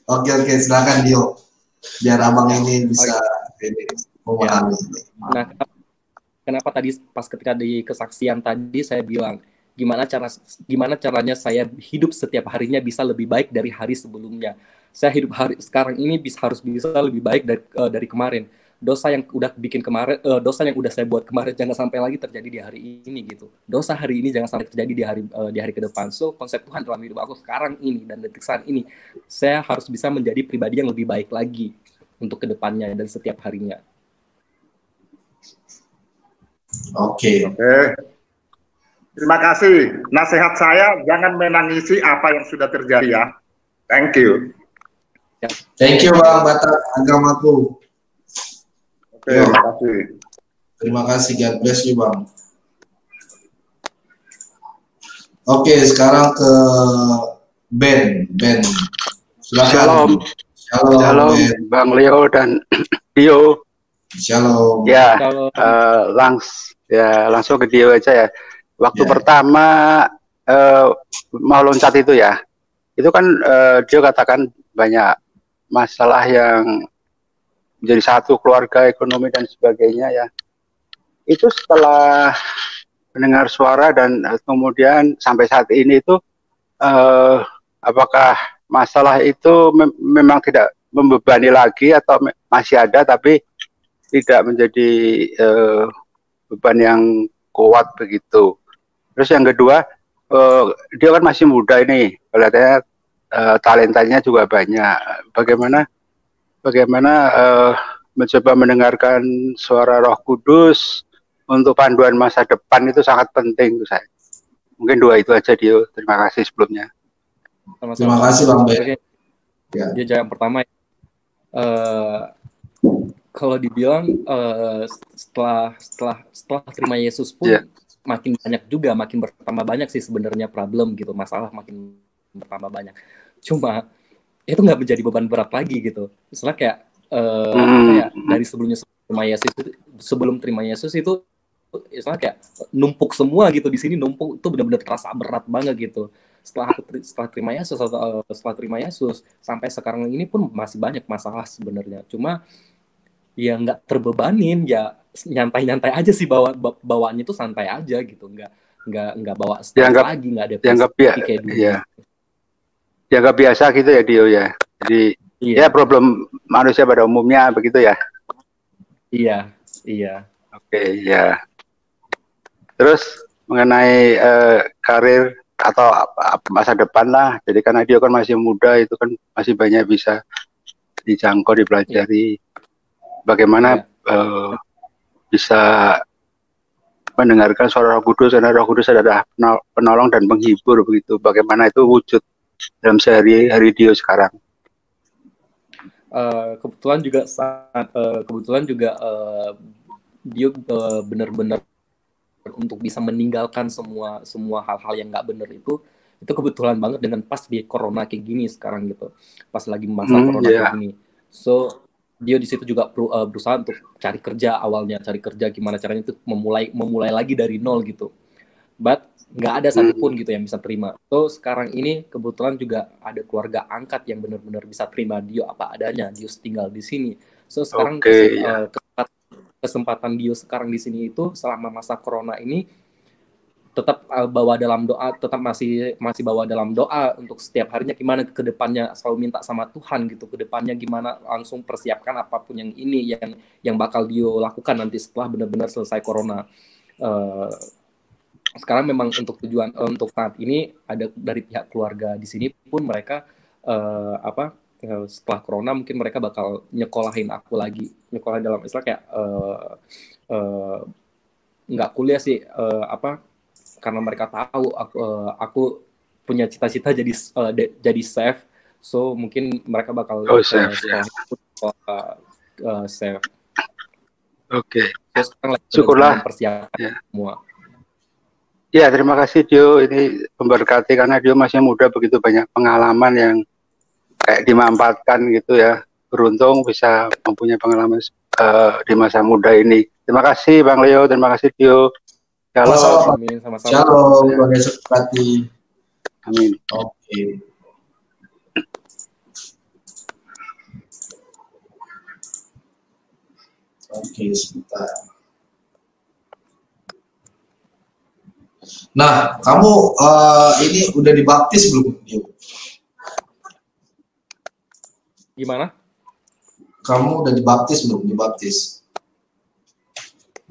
Oke, silakan Dio. Biar abang ini bisa memahami. Nah, kenapa tadi pas ketika di kesaksian tadi saya bilang gimana caranya saya hidup setiap harinya bisa lebih baik dari hari sebelumnya. Saya hidup sekarang ini harus bisa lebih baik dari kemarin. Dosa yang udah saya buat kemarin jangan sampai lagi terjadi di hari ini gitu. Dosa hari ini jangan sampai terjadi di hari ke depan. So konsep Tuhan dalam hidup aku sekarang ini dan detik saat ini, saya harus bisa menjadi pribadi yang lebih baik lagi untuk kedepannya dan setiap harinya. Oke. Terima kasih. Nasihat saya jangan menangisi apa yang sudah terjadi ya. Thank you. Thank you Bang Batak Agamaku. Terima kasih. Terima kasih, God bless you Bang. Oke, sekarang ke Ben. Silakan. Shalom Ben. Bang Leo dan Dio. Shalom. Ya, langsung ke Dio aja ya. Waktu pertama mau loncat itu ya, itu kan Dio katakan banyak masalah yang menjadi satu, keluarga, ekonomi dan sebagainya ya. Itu setelah mendengar suara dan kemudian sampai saat ini itu apakah masalah itu memang tidak membebani lagi atau masih ada tapi tidak menjadi beban yang kuat begitu. Terus yang kedua, dia kan masih muda ini, kelihatannya talentanya juga banyak. Bagaimana mencoba mendengarkan suara Roh Kudus untuk panduan masa depan itu sangat penting untuk saya. Mungkin dua itu aja Dio. Terima kasih sebelumnya. Terima kasih Bang Ben. Dia yang pertama, kalau dibilang setelah terima Yesus pun makin bertambah banyak sih sebenarnya problem gitu, masalah makin bertambah banyak. Cuma itu nggak menjadi beban berat lagi gitu. Misalnya kayak dari sebelum terima Yesus itu misalnya kayak numpuk semua gitu di sini, numpuk itu benar-benar terasa berat banget gitu. Setelah terima Yesus sampai sekarang ini pun masih banyak masalah sebenarnya. Cuma ya nggak terbebanin, ya nyantai-nyantai aja sih, bawaannya itu santai aja gitu, nggak bawa stres lagi, nggak ada kayak dulu. Dianggap biasa gitu ya Dio ya. Jadi ya problem manusia pada umumnya begitu ya. Iya. Oke, ya. Terus mengenai karir atau masa depan lah. Jadi karena Dio kan masih muda, itu kan masih banyak bisa dijangkau, dipelajari. Bagaimana bisa mendengarkan suara Roh Kudus, karena Roh Kudus adalah penolong dan penghibur begitu. Bagaimana itu wujud dalam sehari-hari Dio sekarang? Kebetulan juga Dio benar-benar untuk bisa meninggalkan semua hal-hal yang nggak benar itu kebetulan banget dengan pas di corona kayak gini sekarang gitu, pas lagi masa corona kayak gini. So Dio di situ juga berusaha untuk cari kerja, gimana caranya itu memulai lagi dari nol gitu, but nggak ada satupun gitu yang bisa terima. So sekarang ini kebetulan juga ada keluarga angkat yang benar-benar bisa terima Dio apa adanya. Dio tinggal di sini. So sekarang kesempatan Dio sekarang di sini itu selama masa corona ini tetap bawa dalam doa, tetap masih bawa dalam doa untuk setiap harinya gimana ke depannya, selalu minta sama Tuhan gitu, ke depannya gimana, langsung persiapkan apapun yang ini yang bakal Dio lakukan nanti setelah benar-benar selesai corona. Sekarang memang untuk tujuan untuk saat ini ada dari pihak keluarga di sini pun mereka setelah corona mungkin mereka bakal nyekolahin aku lagi, nyekolah dalam istilah kayak nggak kuliah sih, karena mereka tahu aku punya cita-cita jadi chef, so mungkin mereka bakal chef. Oke. Syukurlah persiapan semua. Ya, terima kasih Dio, ini memberkati karena Dio masih muda, begitu banyak pengalaman yang kayak dimanfaatkan gitu ya. Beruntung bisa mempunyai pengalaman di masa muda ini. Terima kasih Bang Leo, terima kasih Dio. Shalom. Sama-sama. Shalom, Tuhan Yesus berkati. Amin. Oke. Oke, sebentar. Nah, kamu ini udah dibaptis belum? Gimana? Kamu udah dibaptis belum? Dibaptis?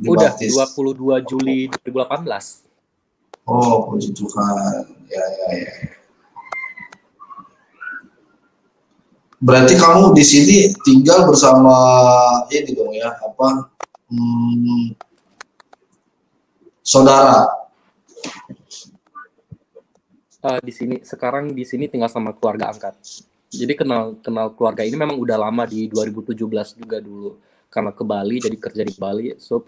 Udah, 22 Juli 2018. Oh, puji Tuhan. Ya. Berarti kamu di sini tinggal bersama ini dong ya, saudara? Sekarang di sini tinggal sama keluarga angkat. Jadi kenal keluarga ini memang udah lama, di 2017 juga dulu. Karena ke Bali, jadi kerja di Bali, so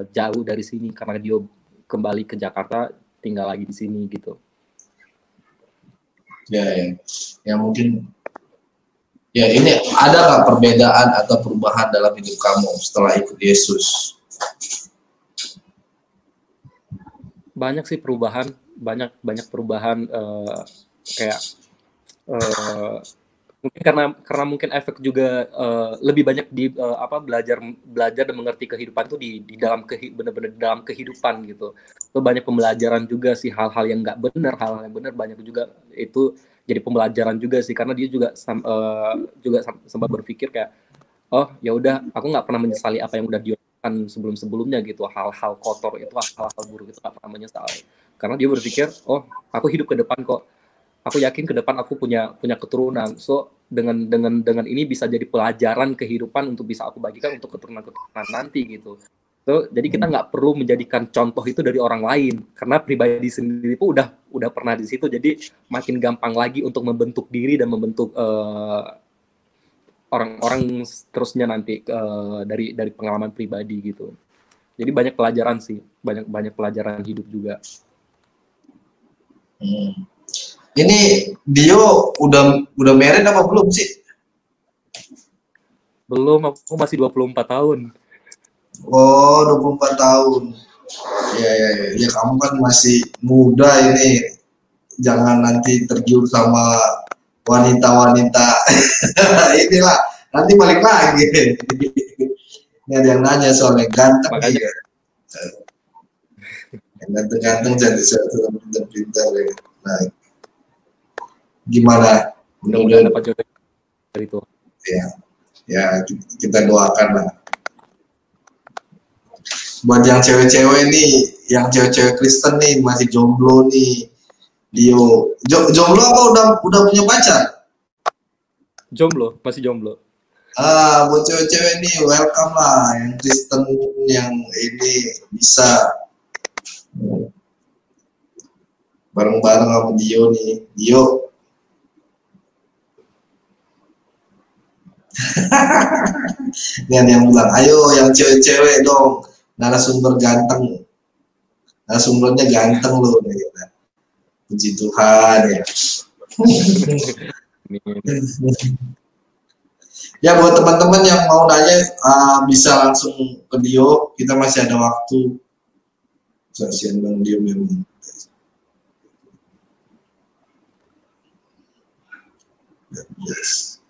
jauh dari sini karena dia kembali ke Jakarta, tinggal lagi di sini gitu. Ya mungkin. Ya, ini ada nggak perbedaan atau perubahan dalam hidup kamu setelah ikut Yesus? Banyak sih perubahan, banyak perubahan, kayak mungkin karena mungkin efek juga lebih banyak di belajar dan mengerti kehidupan itu di dalam benar-benar dalam kehidupan gitu. Itu banyak pembelajaran juga sih, hal-hal yang nggak benar, hal-hal yang benar banyak juga itu jadi pembelajaran juga sih, karena dia juga sempat berpikir kayak, oh ya udah, aku nggak pernah menyesali apa yang udah dilakukan sebelum-sebelumnya gitu, hal-hal kotor itu, hal-hal buruk itu nggak pernah menyesali, karena dia berpikir, oh aku hidup ke depan kok, aku yakin ke depan aku punya keturunan, so dengan ini bisa jadi pelajaran kehidupan untuk bisa aku bagikan untuk keturunan nanti gitu. So, jadi kita nggak perlu menjadikan contoh itu dari orang lain, karena pribadi sendiri pun udah pernah di situ, jadi makin gampang lagi untuk membentuk diri dan membentuk orang-orang terusnya nanti dari pengalaman pribadi gitu. Jadi banyak pelajaran sih, banyak pelajaran hidup juga. Ini Dio udah married apa belum sih? Belum, aku masih 24 tahun. Oh, 24 tahun. Ya, kamu kan masih muda ini. Jangan nanti tergiur sama wanita-wanita. Inilah, nanti balik lagi. Ini ada yang nanya soalnya ganteng. Makanya. Ya. Ganteng-ganteng jadi pintar-pintar ya. Nah, gimana? Mudah-mudahan dapat jodoh dari itu. Ya, kita doakan lah. Buat yang cewek-cewek nih, yang cewek-cewek Kristen nih, masih jomblo nih, jomblo apa udah punya pacar? Jomblo, masih jomblo. Buat cewek-cewek nih welcome lah, yang Kristen yang ini bisa bareng-bareng sama Dio nih. Dio. Ini ada yang bilang, ayo yang cewek-cewek dong, narasumber ganteng. Narasumbernya ganteng loh. Puji Tuhan ya. Ya buat teman-teman yang mau nanya bisa langsung ke Dio, kita masih ada waktu. Kasihan Bang Dio memang. Yes.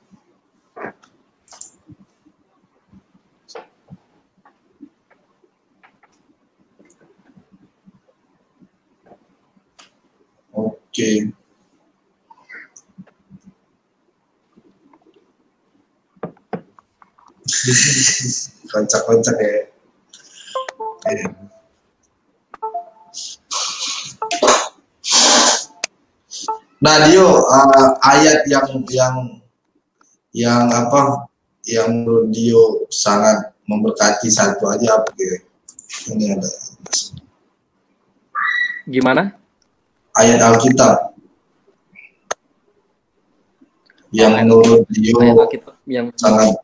Oke. Kocak-kocak ya. Nah Dio, ayat yang apa yang menurut Dio sangat memberkati satu aja apa gitu. Ini ada. Gimana? Ayat Alkitab yang menurut Dio yang sangat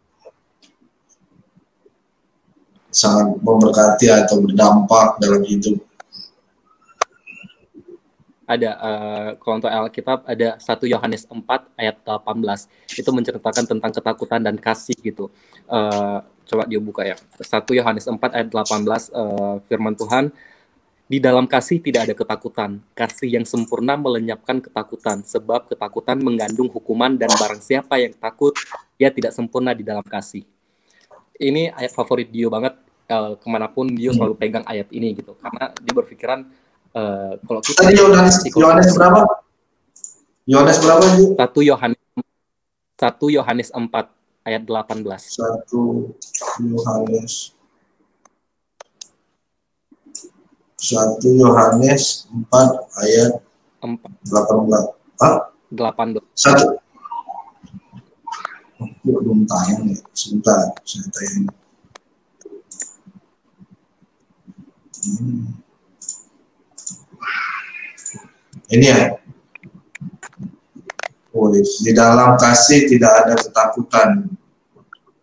memberkati atau berdampak dalam hidup. Ada kalau untuk Alkitab ada 1 Yohanes 4 ayat 18 itu menceritakan tentang ketakutan dan kasih gitu. Coba dia buka ya. 1 Yohanes 4 ayat 18 firman Tuhan, di dalam kasih tidak ada ketakutan. Kasih yang sempurna melenyapkan ketakutan, sebab ketakutan mengandung hukuman dan barang siapa yang takut dia tidak sempurna di dalam kasih. Ini ayat favorit Dio banget. Kemanapun Dio selalu pegang ayat ini gitu, karena dia berpikiran kalau kita tadi Yohanes berapa? Yohanes berapa sih? 1 Yohanes 4 ayat 18. 1 Yohanes 4 ayat 18. Hah? 18. 1. Belum tayang ya. Sebentar, saya tayang. Ini ya. Di dalam kasih tidak ada ketakutan.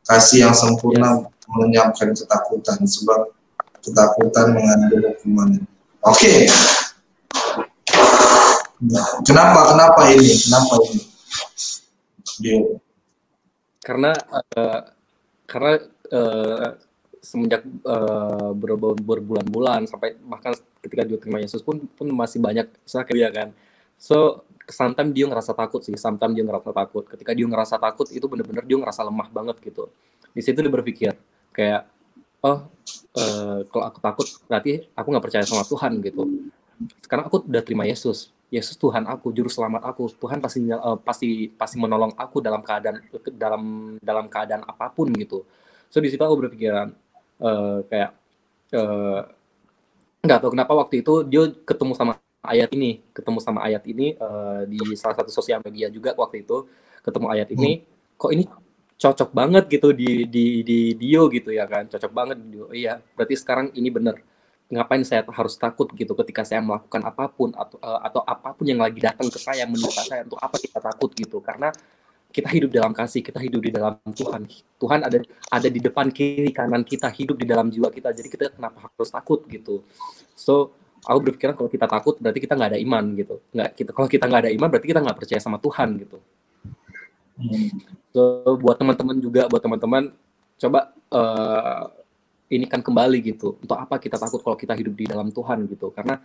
Kasih yang sempurna melenyapkan ketakutan, sebab ketakutan mengandung hukuman. Oke. Kenapa ini? Dio. Karena semenjak berbulan-bulan sampai bahkan ketika dia terima Yesus pun masih banyak sakit ya kan. So sometimes dia ngerasa takut sih, Ketika dia ngerasa takut itu benar-benar dia ngerasa lemah banget gitu. Di situ dia berpikir kayak kalau aku takut berarti aku nggak percaya sama Tuhan gitu. Sekarang aku udah terima Yesus Tuhan aku, juru selamat aku. Tuhan pasti menolong aku dalam keadaan apapun gitu. So di situ aku berpikiran kayak nggak tahu kenapa waktu itu dia ketemu sama ayat ini di salah satu sosial media juga waktu itu ketemu ayat ini. Kok ini cocok banget gitu di Dio gitu ya kan, cocok banget di Dio. Iya, berarti sekarang ini benar. Ngapain saya harus takut gitu ketika saya melakukan apapun atau apapun yang lagi datang ke saya, menimpa saya, untuk apa kita takut gitu? Karena kita hidup dalam kasih, kita hidup di dalam Tuhan. Tuhan ada di depan, kiri, kanan kita, hidup di dalam jiwa kita. Jadi kita kenapa harus takut gitu? So aku berpikiran kalau kita takut berarti kita nggak ada iman gitu. Kalau kita nggak ada iman berarti kita nggak percaya sama Tuhan gitu. So buat teman-teman coba ini kan kembali gitu. Untuk apa kita takut kalau kita hidup di dalam Tuhan gitu? Karena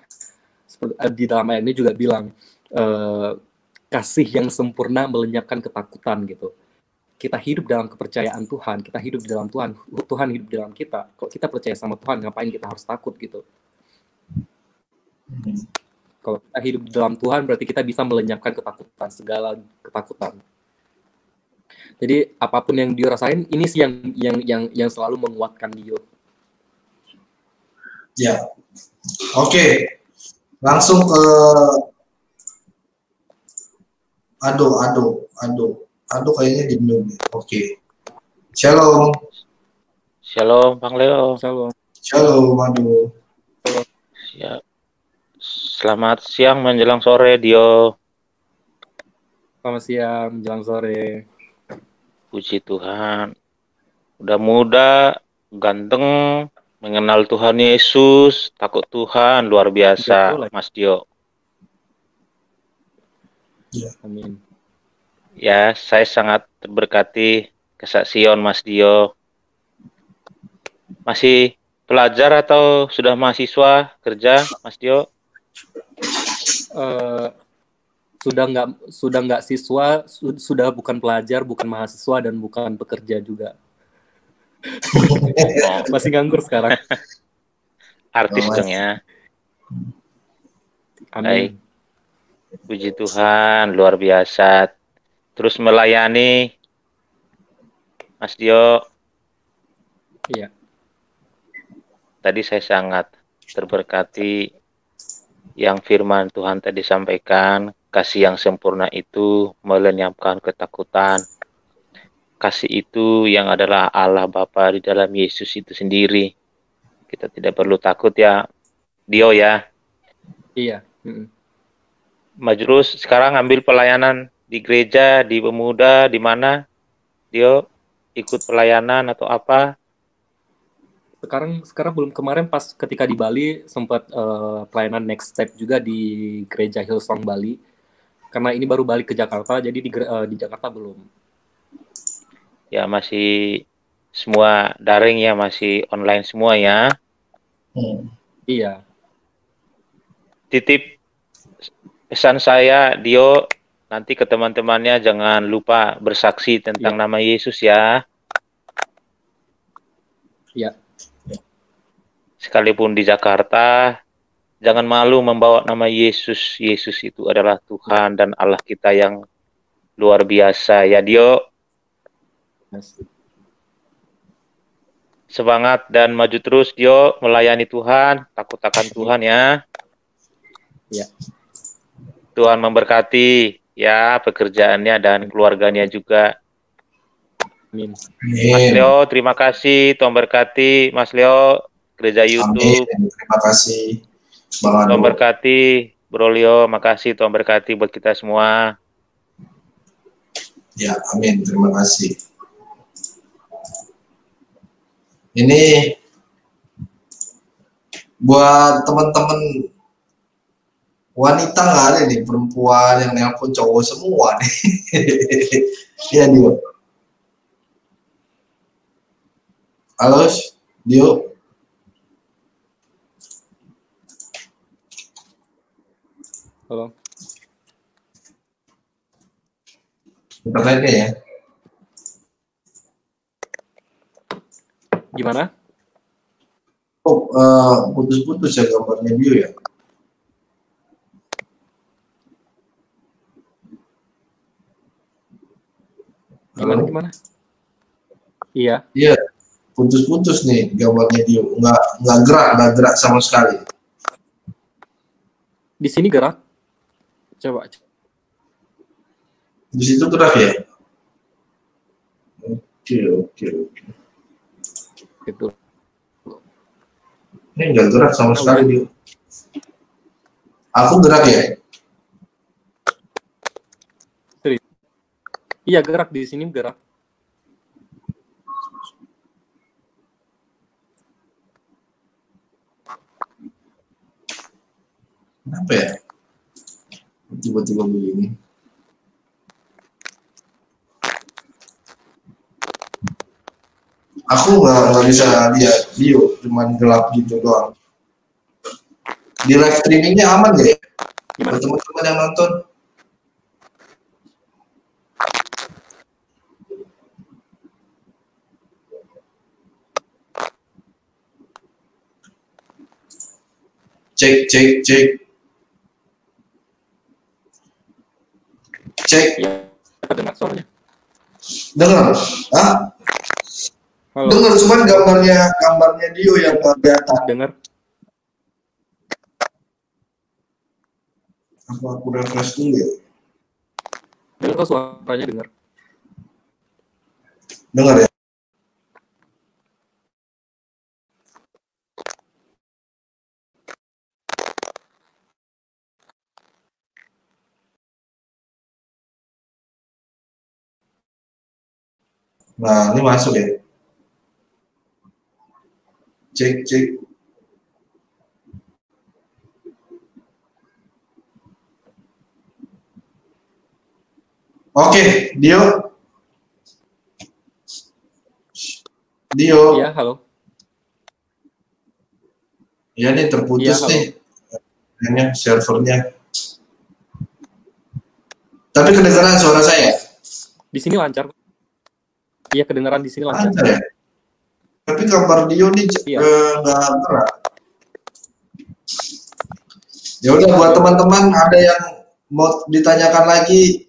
di dalam ayat ini juga bilang kasih yang sempurna melenyapkan ketakutan gitu. Kita hidup dalam kepercayaan Tuhan, kita hidup di dalam Tuhan, Tuhan hidup di dalam kita. Kalau kita percaya sama Tuhan, ngapain kita harus takut gitu? Kalau kita hidup di dalam Tuhan, berarti kita bisa melenyapkan ketakutan, segala ketakutan. Jadi apapun yang dia rasain, ini sih yang selalu menguatkan dia. Ya, oke. Langsung ke Ado kayaknya di mute. Oke. Shalom. Shalom, Bang Leo. Shalom. Shalom, Madu. Siap. Selamat siang menjelang sore, Dio. Selamat siang, menjelang sore. Puji Tuhan. Udah muda, ganteng, mengenal Tuhan Yesus, takut Tuhan, luar biasa, Betul. Mas Dio. Amin. Ya, saya sangat terberkati kesaksian Mas Dio. Masih pelajar atau sudah mahasiswa kerja, Mas Dio? Sudah nggak siswa, sudah bukan pelajar, bukan mahasiswa, dan bukan pekerja juga. Masih nganggur sekarang. Artis dong ya. Amin. Baik. Puji Tuhan, luar biasa. Terus melayani, Mas Dio. Iya. Tadi saya sangat terberkati yang firman Tuhan tadi sampaikan, kasih yang sempurna itu melenyapkan ketakutan. Kasih itu yang adalah Allah Bapa di dalam Yesus itu sendiri. Kita tidak perlu takut ya, Dio ya. Iya. Maju terus, sekarang ambil pelayanan di gereja, di pemuda, di mana? Dio ikut pelayanan atau apa? Sekarang belum, kemarin pas ketika di Bali sempat pelayanan next step juga di gereja Hillsong Bali. Karena ini baru balik ke Jakarta, jadi di Jakarta belum. Ya masih semua daring ya, masih online semua ya. Iya. Titip pesan saya, Dio, nanti ke teman-temannya jangan lupa bersaksi tentang nama Yesus ya. Iya. Sekalipun di Jakarta, jangan malu membawa nama Yesus. Yesus itu adalah Tuhan dan Allah kita yang luar biasa ya, Dio. Semangat dan maju terus, Dio, melayani Tuhan, takut akan Tuhan ya. Ya. Tuhan memberkati ya pekerjaannya dan keluarganya juga. Amin. Mas Leo, terima kasih. Tuhan berkati, Mas Leo, gereja YouTube. Amin. Terima kasih, Bang Ado. Tuhan berkati, Bro Leo, makasih. Tuhan berkati buat kita semua. Ya, amin. Terima kasih. Ini buat teman-teman wanita nggak ada nih, perempuan yang nelpon cowok semua nih. Iya, Dio. Halo, Dio. Halo. Internetnya ya. Gimana? Oh, putus-putus ya gambarnya Dio ya. Gimana? Iya. Iya, putus-putus nih gambarnya Dio. Nggak gerak sama sekali. Di sini gerak. Coba. Di situ gerak ya. Oke. Gitu. Ini nggak gerak sama sekali Dio. Aku gerak ya. Iya, gerak di sini gerak. Kenapa ya? Tiba-tiba begini. Aku nggak bisa lihat Dio, cuman gelap gitu doang. Di live streamingnya aman gak ya? Buat teman-teman yang nonton. Cek. Ya, dengar suaranya. Dengar? Hah? Halo. Dengar, cuman gambarnya Dio yang kelihatan. Dengar. Apa aku refresh dulu ya? Dengar kok suaranya, dengar. Dengar ya? Nah, ini masuk ya. Cek. Oke, Dio. Iya, halo. Ya, nih terputus nih. Ini servernya. Tapi kedengaran suara saya? Di sini lancar. Iya, kedengaran di sini lancar. Lancar ya? Tapi gambar Dio nih nggak gerak. Ya udah, buat teman-teman ada yang mau ditanyakan lagi,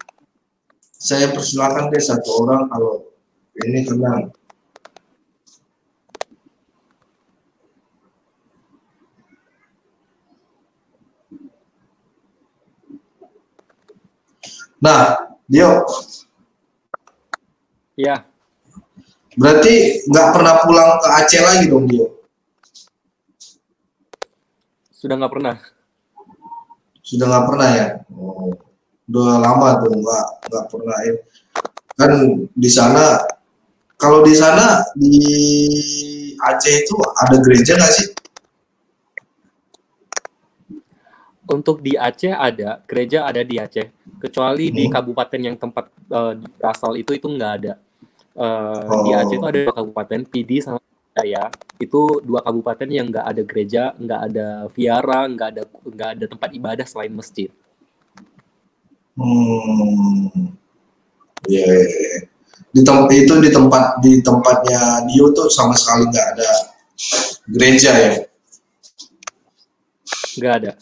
saya persilakan deh satu orang kalau ini tenang. Nah, Dio. Iya. Berarti nggak pernah pulang ke Aceh lagi dong, Dio? Sudah nggak pernah. Sudah nggak pernah ya? Oh, udah lama tuh nggak pernah ya. Kan di sana, kalau di sana di Aceh itu ada gereja nggak sih? Untuk di Aceh ada, gereja ada di Aceh. Kecuali di kabupaten yang tempat berasal itu nggak ada. Di Aceh itu ada 2 kabupaten, Pidi sama Jaya. Itu 2 kabupaten yang nggak ada gereja, nggak ada vihara, nggak ada tempat ibadah selain masjid. Ya. Di tempatnya Dio tuh sama sekali nggak ada gereja ya? Nggak ada.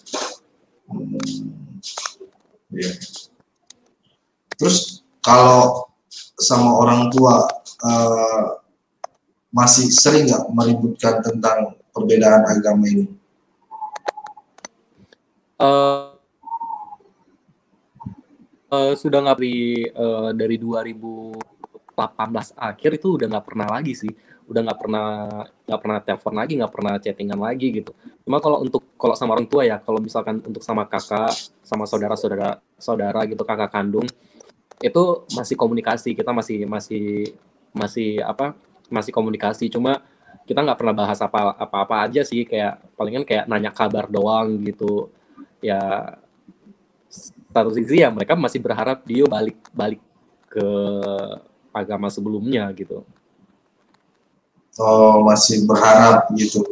Ya. Terus kalau sama orang tua masih sering nggak meributkan tentang perbedaan agama ini? Sudah nggak dari 2018 akhir itu udah nggak pernah lagi sih, udah nggak pernah telepon lagi, nggak pernah chattingan lagi gitu. Cuma kalau sama orang tua ya, kalau misalkan untuk sama kakak, sama saudara gitu, kakak kandung, itu masih komunikasi, kita masih komunikasi. Cuma kita nggak pernah bahas apa aja sih, kayak palingan kayak nanya kabar doang gitu ya. Satu sisi ya mereka masih berharap dia balik ke agama sebelumnya gitu. Oh, masih berharap gitu.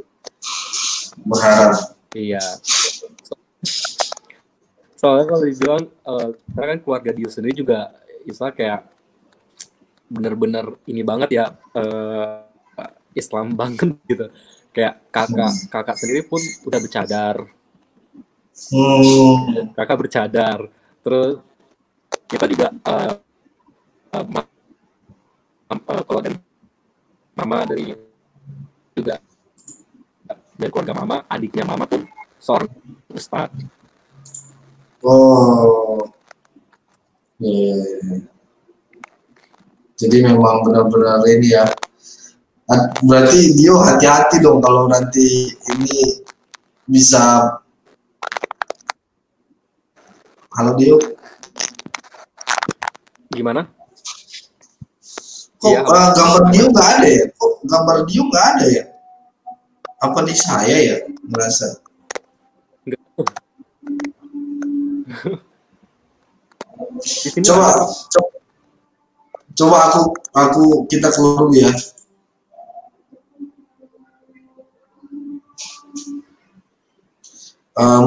Berharap. Iya. Soalnya kalau dibilang karena kan keluarga Dio sendiri juga istilah kayak bener-bener ini banget ya, Islam banget gitu. Kayak kakak sendiri pun udah bercadar. Kakak bercadar. Terus kita juga kalau dari mama dari keluarga mama, adiknya mama pun seorang ustad. Oh, yeah. Jadi memang benar-benar ini ya. Berarti Dio hati-hati dong kalau nanti ini bisa. Halo Dio. Gimana? Kok ya, gambar Dio nggak ada ya? Kok gambar Dio nggak ada ya? Apa nih saya ya merasa? Coba kita keluar dulu ya.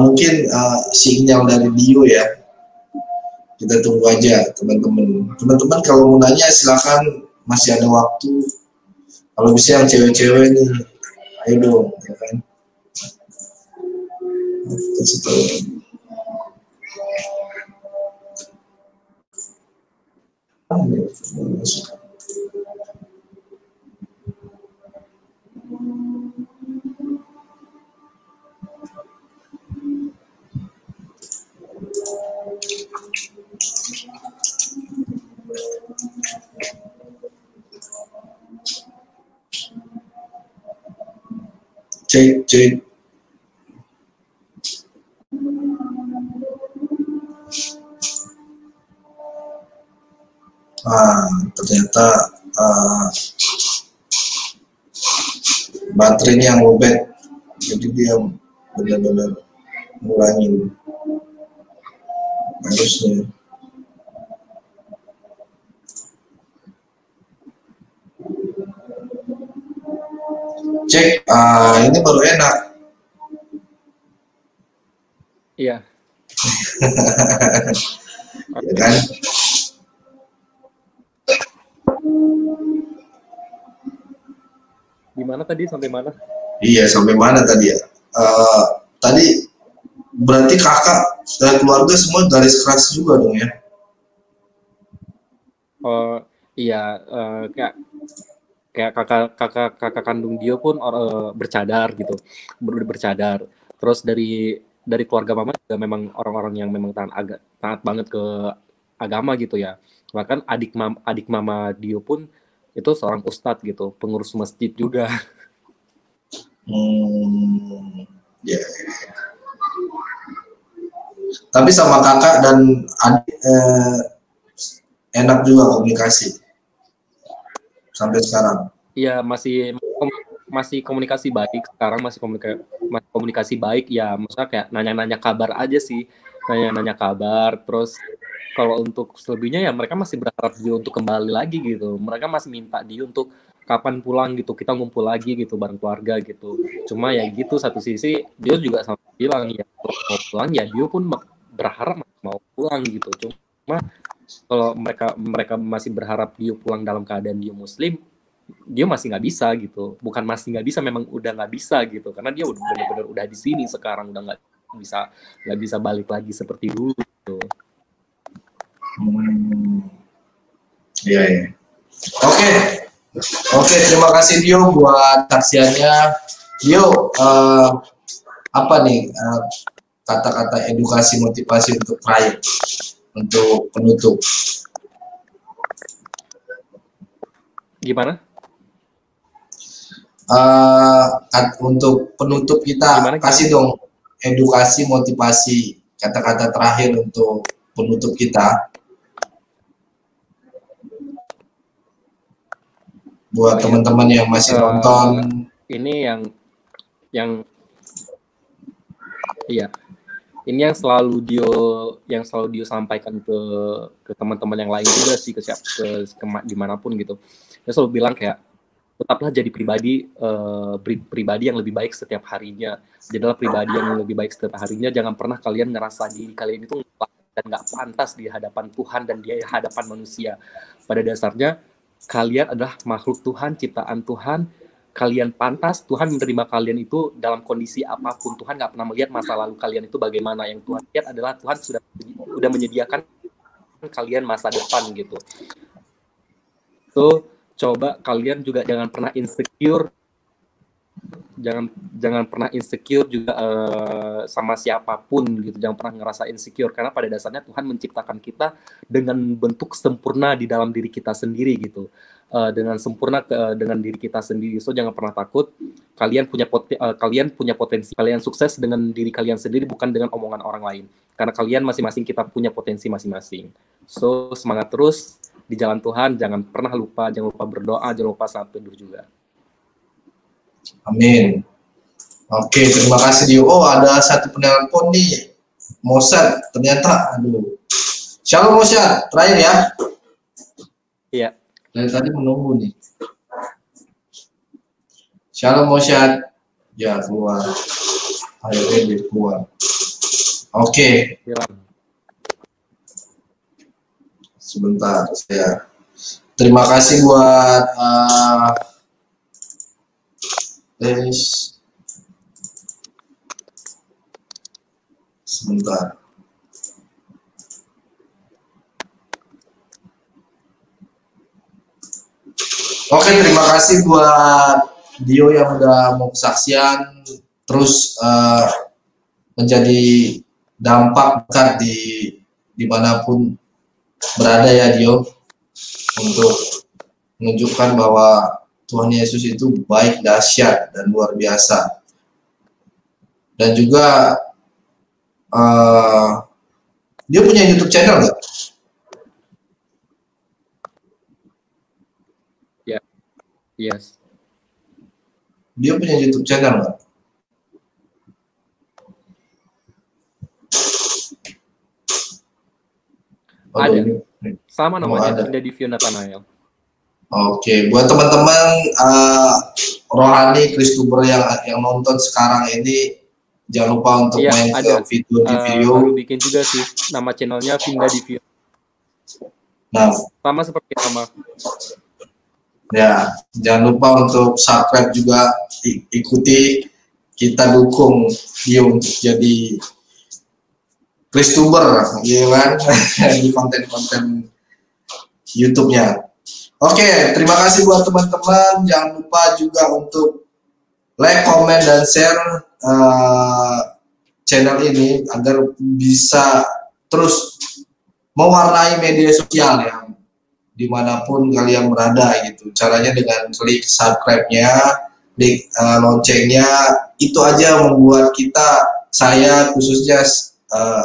Mungkin sinyal dari Dio ya. Kita tunggu aja teman-teman. Teman-teman kalau mau nanya silakan, masih ada waktu. Kalau bisa yang cewek-cewek nih, ayo dong, ya kan? Cek. Ternyata baterainya yang lowbat, jadi dia benar-benar ngurangin harusnya. Cek, ini baru enak. Iya. Ya kan? Gimana tadi, sampai mana? Iya, sampai mana tadi ya? Tadi berarti kakak dan keluarga semua garis keras juga dong ya? Iya, kayak kakak kandung Dio pun bercadar gitu, bercadar. Terus dari keluarga mama juga memang orang-orang yang memang taat banget ke agama gitu ya. Bahkan adik mama Dio pun itu seorang ustadz gitu, pengurus masjid juga. Ya. Tapi sama kakak dan adik enak juga komunikasi sampai sekarang. Iya, masih komunikasi baik sekarang, masih komunikasi baik ya, maksudnya kayak nanya-nanya kabar aja sih, nanya-nanya kabar. Terus kalau untuk selebihnya ya mereka masih berharap dia untuk kembali lagi gitu, mereka masih minta dia untuk kapan pulang gitu, kita ngumpul lagi gitu bareng keluarga gitu. Cuma ya gitu, satu sisi dia juga sama bilang ya kalau mau pulang ya dia pun berharap mau pulang gitu. Cuma kalau mereka masih berharap dia pulang dalam keadaan dia muslim, dia masih nggak bisa gitu. Bukan masih nggak bisa, memang udah nggak bisa gitu, karena dia udah benar-benar udah di sini sekarang, udah nggak bisa balik lagi seperti dulu gitu. Iya, ya. Oke, terima kasih Dio buat saksiannya. Dio, apa nih kata-kata edukasi motivasi untuk terakhir, untuk penutup? Gimana? Untuk penutup kita, kasih dong edukasi motivasi, kata-kata terakhir untuk penutup kita. Buat teman-teman yang masih nonton, ini yang selalu Dio sampaikan ke teman-teman yang lain juga sih, ke dimanapun gitu. Dia selalu bilang kayak tetaplah jadi pribadi yang lebih baik setiap harinya. Jadilah pribadi yang lebih baik setiap harinya. Jangan pernah kalian ngerasa diri kalian itu dan nggak pantas di hadapan Tuhan dan di hadapan manusia. Pada dasarnya kalian adalah makhluk Tuhan, ciptaan Tuhan. Kalian pantas, Tuhan menerima kalian itu dalam kondisi apapun. Tuhan nggak pernah melihat masa lalu kalian itu bagaimana. Yang Tuhan lihat adalah Tuhan sudah menyediakan kalian masa depan gitu. So, coba kalian juga jangan pernah insecure. Jangan pernah insecure juga sama siapapun gitu. Jangan pernah ngerasa insecure, karena pada dasarnya Tuhan menciptakan kita dengan bentuk sempurna di dalam diri kita sendiri gitu. Dengan sempurna dengan diri kita sendiri. So jangan pernah takut. Kalian punya potensi. Kalian sukses dengan diri kalian sendiri, bukan dengan omongan orang lain. Karena kalian masing-masing kita punya potensi masing-masing. So semangat terus di jalan Tuhan. Jangan lupa berdoa, jangan lupa saat teduh juga. Amin. Oke, terima kasih Dio. Oh, ada satu penelpon nih, Mosad. Ternyata, aduh. Shalom Mosad, terakhir ya. Iya. Dari tadi menunggu nih. Shalom Mosad. Ya, keluar. Akhirnya dia keluar. Oke. Sebentar, saya. Terima kasih buat sebentar. Oke, terima kasih buat Dio yang udah mau kesaksian, terus menjadi dampak besar dimanapun berada ya Dio, untuk menunjukkan bahwa Tuhan Yesus itu baik, dahsyat, dan luar biasa. Dan juga dia punya YouTube channel nggak? Yes. Dia punya YouTube channel nggak? Ada. Sama namanya, ada. Vinda Divio Nathanael. Oke, buat teman-teman rohani Kristuber yang nonton sekarang ini, jangan lupa untuk main ke video. Baru bikin juga sih, nama channelnya Vinda Divio. Nah, sama seperti nama. Ya, jangan lupa untuk subscribe juga, ikuti, kita dukung dia untuk jadi Kristuber, gitu kan, di konten-konten YouTube-nya. Oke, terima kasih buat teman-teman. Jangan lupa juga untuk like, comment, dan share channel ini agar bisa terus mewarnai media sosial ya, dimanapun kalian berada gitu. Caranya dengan klik subscribe-nya, klik loncengnya, itu aja membuat saya khususnya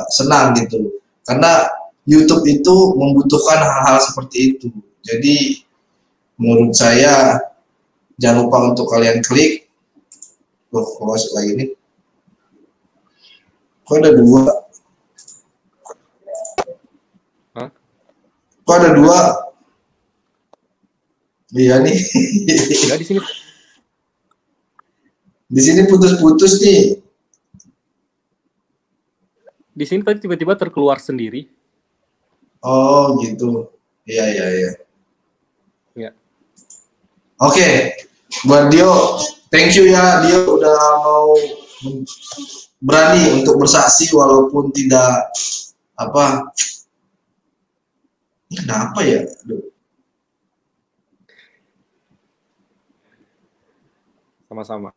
senang gitu. Karena YouTube itu membutuhkan hal-hal seperti itu. Jadi menurut saya jangan lupa untuk kalian klik. Masuk lagi nih. Kok ada 2? Hah? Kok ada 2? Iya nih. Enggak di sini. Di sini putus-putus nih. Di sini tadi tiba-tiba terkeluar sendiri. Oh gitu. Iya. Ya. Oke, buat Dio, thank you ya, Dio udah mau berani untuk bersaksi walaupun tidak ini kenapa ya? Sama-sama.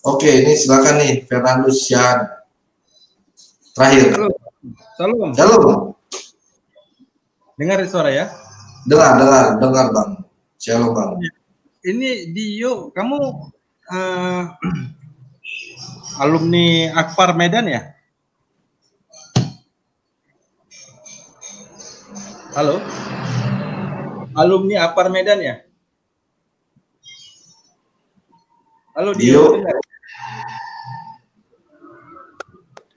Oke, ini silakan nih Fernandus Syahan. Terakhir. Salam. Dengar suara ya? Dengar Bang. Shalom Bang. Ini Dio, kamu alumni Akpar Medan ya? Halo? Alumni Akpar Medan ya? Halo Dio.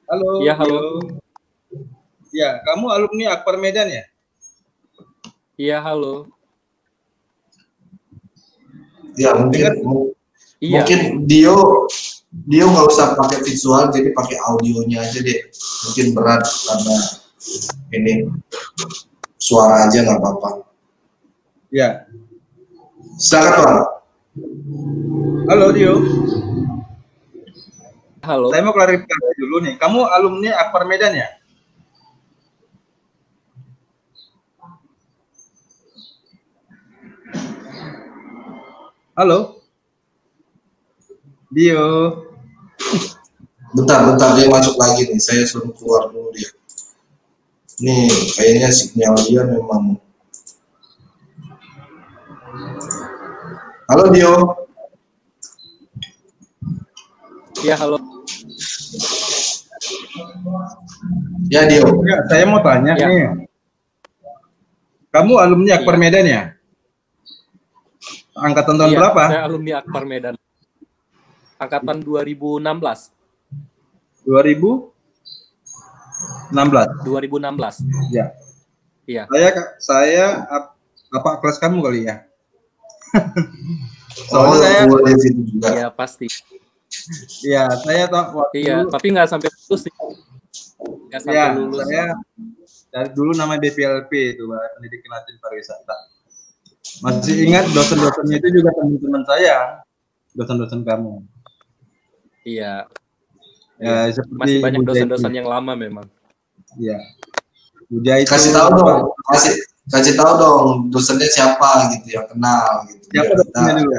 Halo. Ya, halo. Ya, kamu alumni Akpar Medan ya? Iya, halo. Ya, mungkin Dio nggak usah pakai visual, jadi pakai audionya aja deh. Mungkin berat karena ini suara aja nggak apa-apa. Ya. Silakan Bang. Halo Dio. Halo. Saya mau klarifikasi dulu nih. Kamu alumni Akpar Medan ya? Halo, Dio. Bentar dia masuk lagi nih. Saya suruh keluar dulu dia. Nih kayaknya sinyal dia memang. Halo Dio. Ya, halo. Ya Dio. Ya, saya mau tanya nih. Kamu alumni Akpar Medan ya? Angkatan tahun berapa? Saya alumni Akpar Medan. Angkatan 2016. 2016. Ya. Iya. Saya apa kelas kamu kali ya? Soalnya Iya, pasti. Iya, saya tahu waktu tapi nggak sampai lulus sih. Nggak sampai lulus. Saya dari dulu namanya BPLP itu, Pendidikan Latihan Pariwisata. Masih ingat dosen-dosennya itu juga teman-teman saya, dosen-dosen kamu. Iya. Ya, seperti masih banyak dosen-dosen yang lama memang. Iya. Bujai itu kasih tahu dong dosennya siapa gitu yang kenal gitu. Siapa dosennya dulu?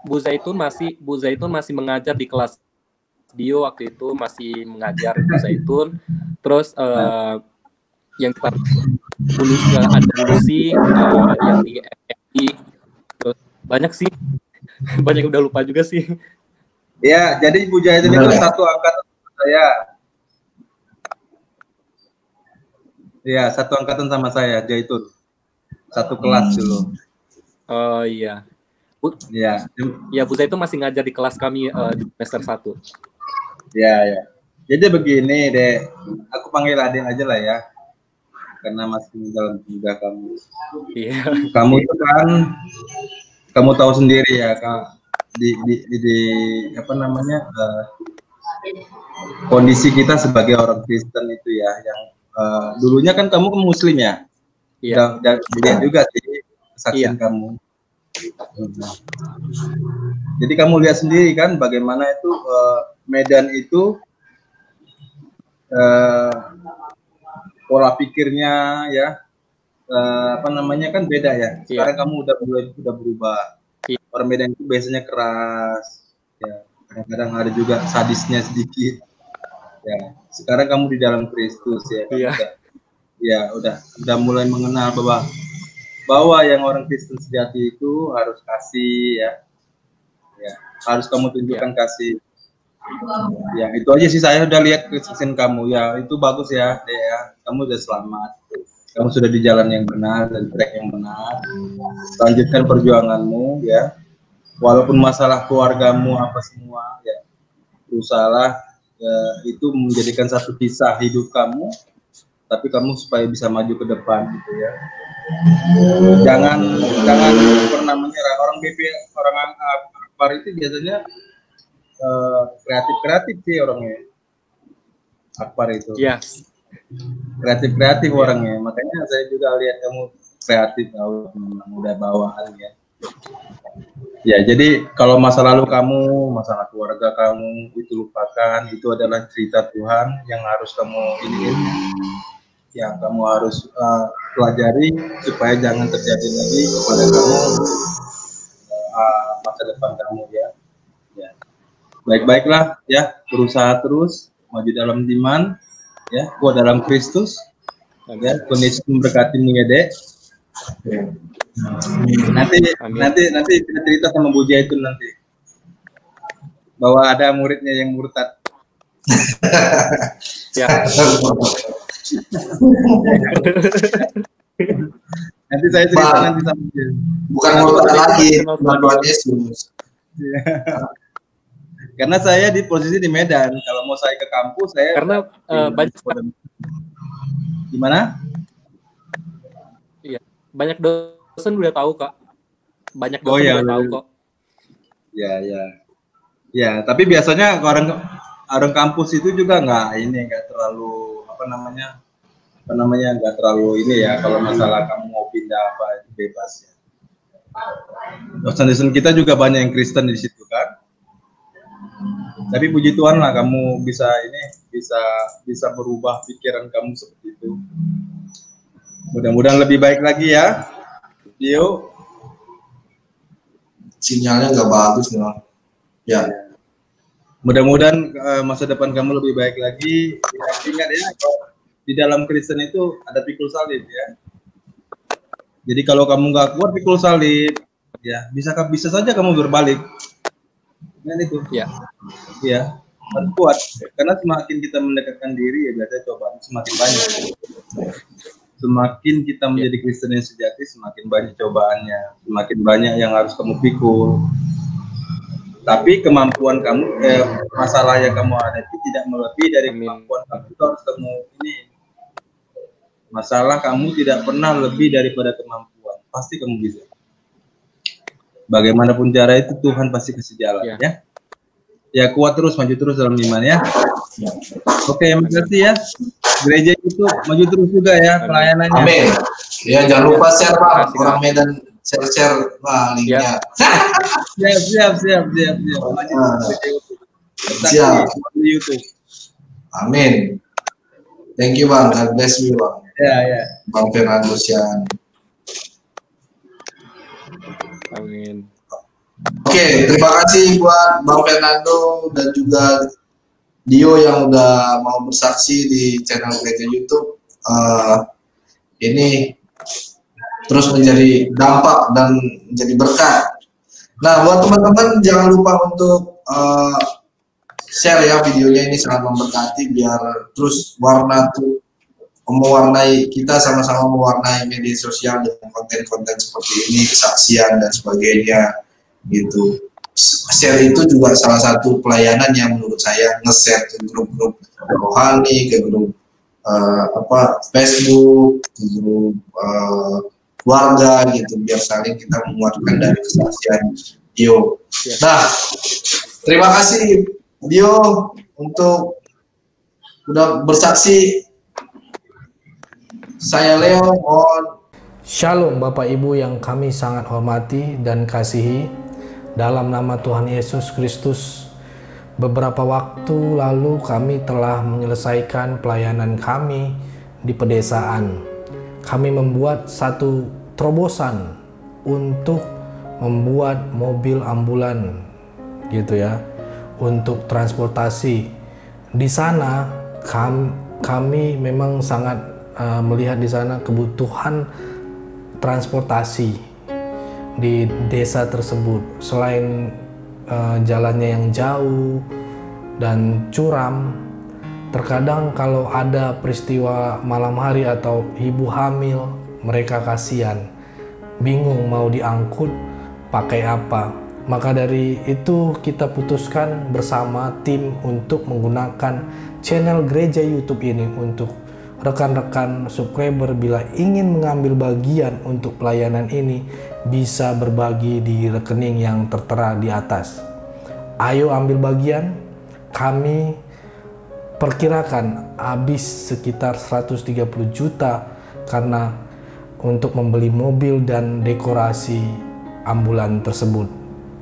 Bu Zaitun masih mengajar di kelas Dio waktu itu, masih mengajar Bu Zaitun. Terus yang kita lulus ada Lucy yang di FI, terus banyak sih. Banyak udah lupa juga sih. Ya, jadi Bu Zaitun itu satu angkatan saya. Iya, satu angkatan sama saya, Jaitun. Satu kelas dulu. Oh iya. Iya. Ya, Bu Zaitun masih ngajar di kelas kami di semester 1. Iya, ya. Jadi begini, Dek. Aku panggil Aden aja lah ya. Karena masih dalam juga kamu. Iya. Kamu itu kan, kamu tahu sendiri ya, Kak. Di apa namanya, kondisi kita sebagai orang Kristen itu ya, yang dulunya kan kamu Muslim ya. Iya. Dan lihat juga sih kesaksian kamu. Jadi kamu lihat sendiri kan bagaimana itu Medan itu pola pikirnya ya apa namanya kan beda ya. Sekarang kamu udah berubah. Orang Medan itu biasanya keras, ya kadang-kadang ada juga sadisnya sedikit. Ya sekarang kamu di dalam Kristus ya. Udah mulai mengenal bahwa yang orang Kristen sejati itu harus kasih ya harus kamu tunjukkan kasih. Ya itu aja sih, saya udah lihat kesaksian kamu ya, itu bagus ya, ya kamu udah selamat, kamu sudah di jalan yang benar dan track yang benar. Lanjutkan perjuanganmu ya, walaupun masalah keluargamu apa semua ya, berusahalah ya, itu menjadikan satu kisah hidup kamu, tapi kamu supaya bisa maju ke depan gitu ya. Jangan pernah menyerah. Orang BP, orang Akbar itu biasanya kreatif sih orangnya. Akbar itu. Yes. Kreatif orangnya. Makanya saya juga lihat kamu kreatif, udah bawaan ya. Ya, jadi kalau masa lalu kamu, masalah keluarga kamu itu lupakan, itu adalah cerita Tuhan yang harus kamu iniin, yang kamu harus pelajari supaya jangan terjadi lagi kepada kamu masa depan kamu ya. Baik-baiklah ya, berusaha terus maju dalam iman ya, kuat dalam Kristus ya. Kondisi memberkatimu ya, Dek. Nanti kita cerita sama Bu Jaitun nanti bahwa ada muridnya yang murtad. Ya. Nanti saya cerita nanti sama dia. Bukan murtad lagi, Tuhan Yesus. Karena saya di posisi di Medan. Kalau mau saya ke kampus, saya karena banyak gimana? Iya, banyak dosen udah tahu Kak. Banyak dosen udah tahu kok. Ya, tapi biasanya orang kampus itu juga nggak terlalu nggak terlalu ini ya. Kalau masalah kamu mau pindah apa itu bebas ya. Dosen-dosen kita juga banyak yang Kristen di situ kan. Tapi puji Tuhan lah kamu bisa berubah pikiran kamu seperti itu. Mudah-mudahan lebih baik lagi ya. Dio. Sinyalnya nggak bagus memang. Ya. Mudah-mudahan masa depan kamu lebih baik lagi. Ya, ingat ya, di dalam Kristen itu ada pikul salib ya. Jadi kalau kamu nggak kuat pikul salib, ya bisa saja kamu berbalik. Kan itu. Ya, harus kuat. Karena semakin kita mendekatkan diri ya biasanya cobaan semakin banyak. Semakin kita menjadi Kristen yang sejati, semakin banyak cobaannya, semakin banyak yang harus kamu pikul. Tapi kemampuan kamu, masalah yang kamu hadapi tidak melebihi dari kemampuan kamu. Itu harus kamu ini. Masalah kamu tidak pernah lebih daripada kemampuan. Pasti kamu bisa. Bagaimanapun cara itu Tuhan pasti kasih jalan ya. Ya kuat terus, maju terus dalam iman ya. Oke, makasih ya. Gereja itu maju terus juga ya pelayanannya. Amin. Ya jangan lupa share Pak, orang Medan share linknya. Siap. Siap. Di YouTube. Amin. Thank you Bang, God bless you Bang. Ya. Bang Fernando Sian. Amin. Oke, terima kasih buat Bang Fernando dan juga Dio yang udah mau bersaksi di channel Gereja YouTube. Ini terus menjadi dampak dan menjadi berkat. Nah, buat teman-teman jangan lupa untuk share ya videonya, ini sangat memberkati biar terus warna tuh kita sama-sama mewarnai media sosial dengan konten-konten seperti ini, kesaksian dan sebagainya gitu. Share itu juga salah satu pelayanan yang menurut saya, nge-share ke grup-grup rohani, ke grup Facebook, ke grup keluarga gitu, biar saling kita menguatkan dari kesaksian Dio. Nah, terima kasih Dio untuk udah bersaksi. Saya Leo, mohon. Shalom Bapak Ibu yang kami sangat hormati dan kasihi. Dalam nama Tuhan Yesus Kristus, beberapa waktu lalu kami telah menyelesaikan pelayanan kami di pedesaan. Kami membuat satu terobosan untuk membuat mobil ambulan gitu ya, untuk transportasi. Di sana kami memang sangat melihat di sana kebutuhan transportasi di desa tersebut. Selain jalannya yang jauh dan curam, terkadang kalau ada peristiwa malam hari atau ibu hamil, mereka kasihan, bingung mau diangkut pakai apa. Maka dari itu kita putuskan bersama tim untuk menggunakan channel gereja YouTube ini untuk rekan-rekan subscriber bila ingin mengambil bagian untuk pelayanan ini bisa berbagi di rekening yang tertera di atas. Ayo ambil bagian. Kami perkirakan habis sekitar 130 juta karena untuk membeli mobil dan dekorasi ambulan tersebut.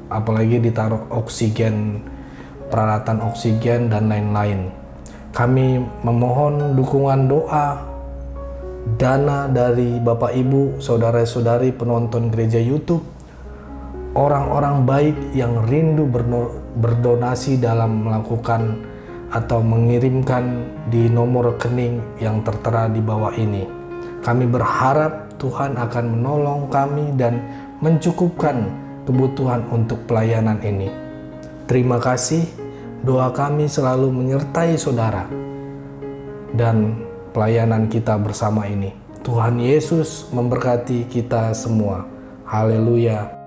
Apalagi ditaruh oksigen, peralatan oksigen dan lain-lain. Kami memohon dukungan doa, dana dari Bapak Ibu, saudara-saudari penonton gereja YouTube, orang-orang baik yang rindu berdonasi dalam melakukan atau mengirimkan di nomor rekening yang tertera di bawah ini. Kami berharap Tuhan akan menolong kami dan mencukupkan kebutuhan untuk pelayanan ini. Terima kasih. Doa kami selalu menyertai saudara dan pelayanan kita bersama ini. Tuhan Yesus memberkati kita semua. Haleluya.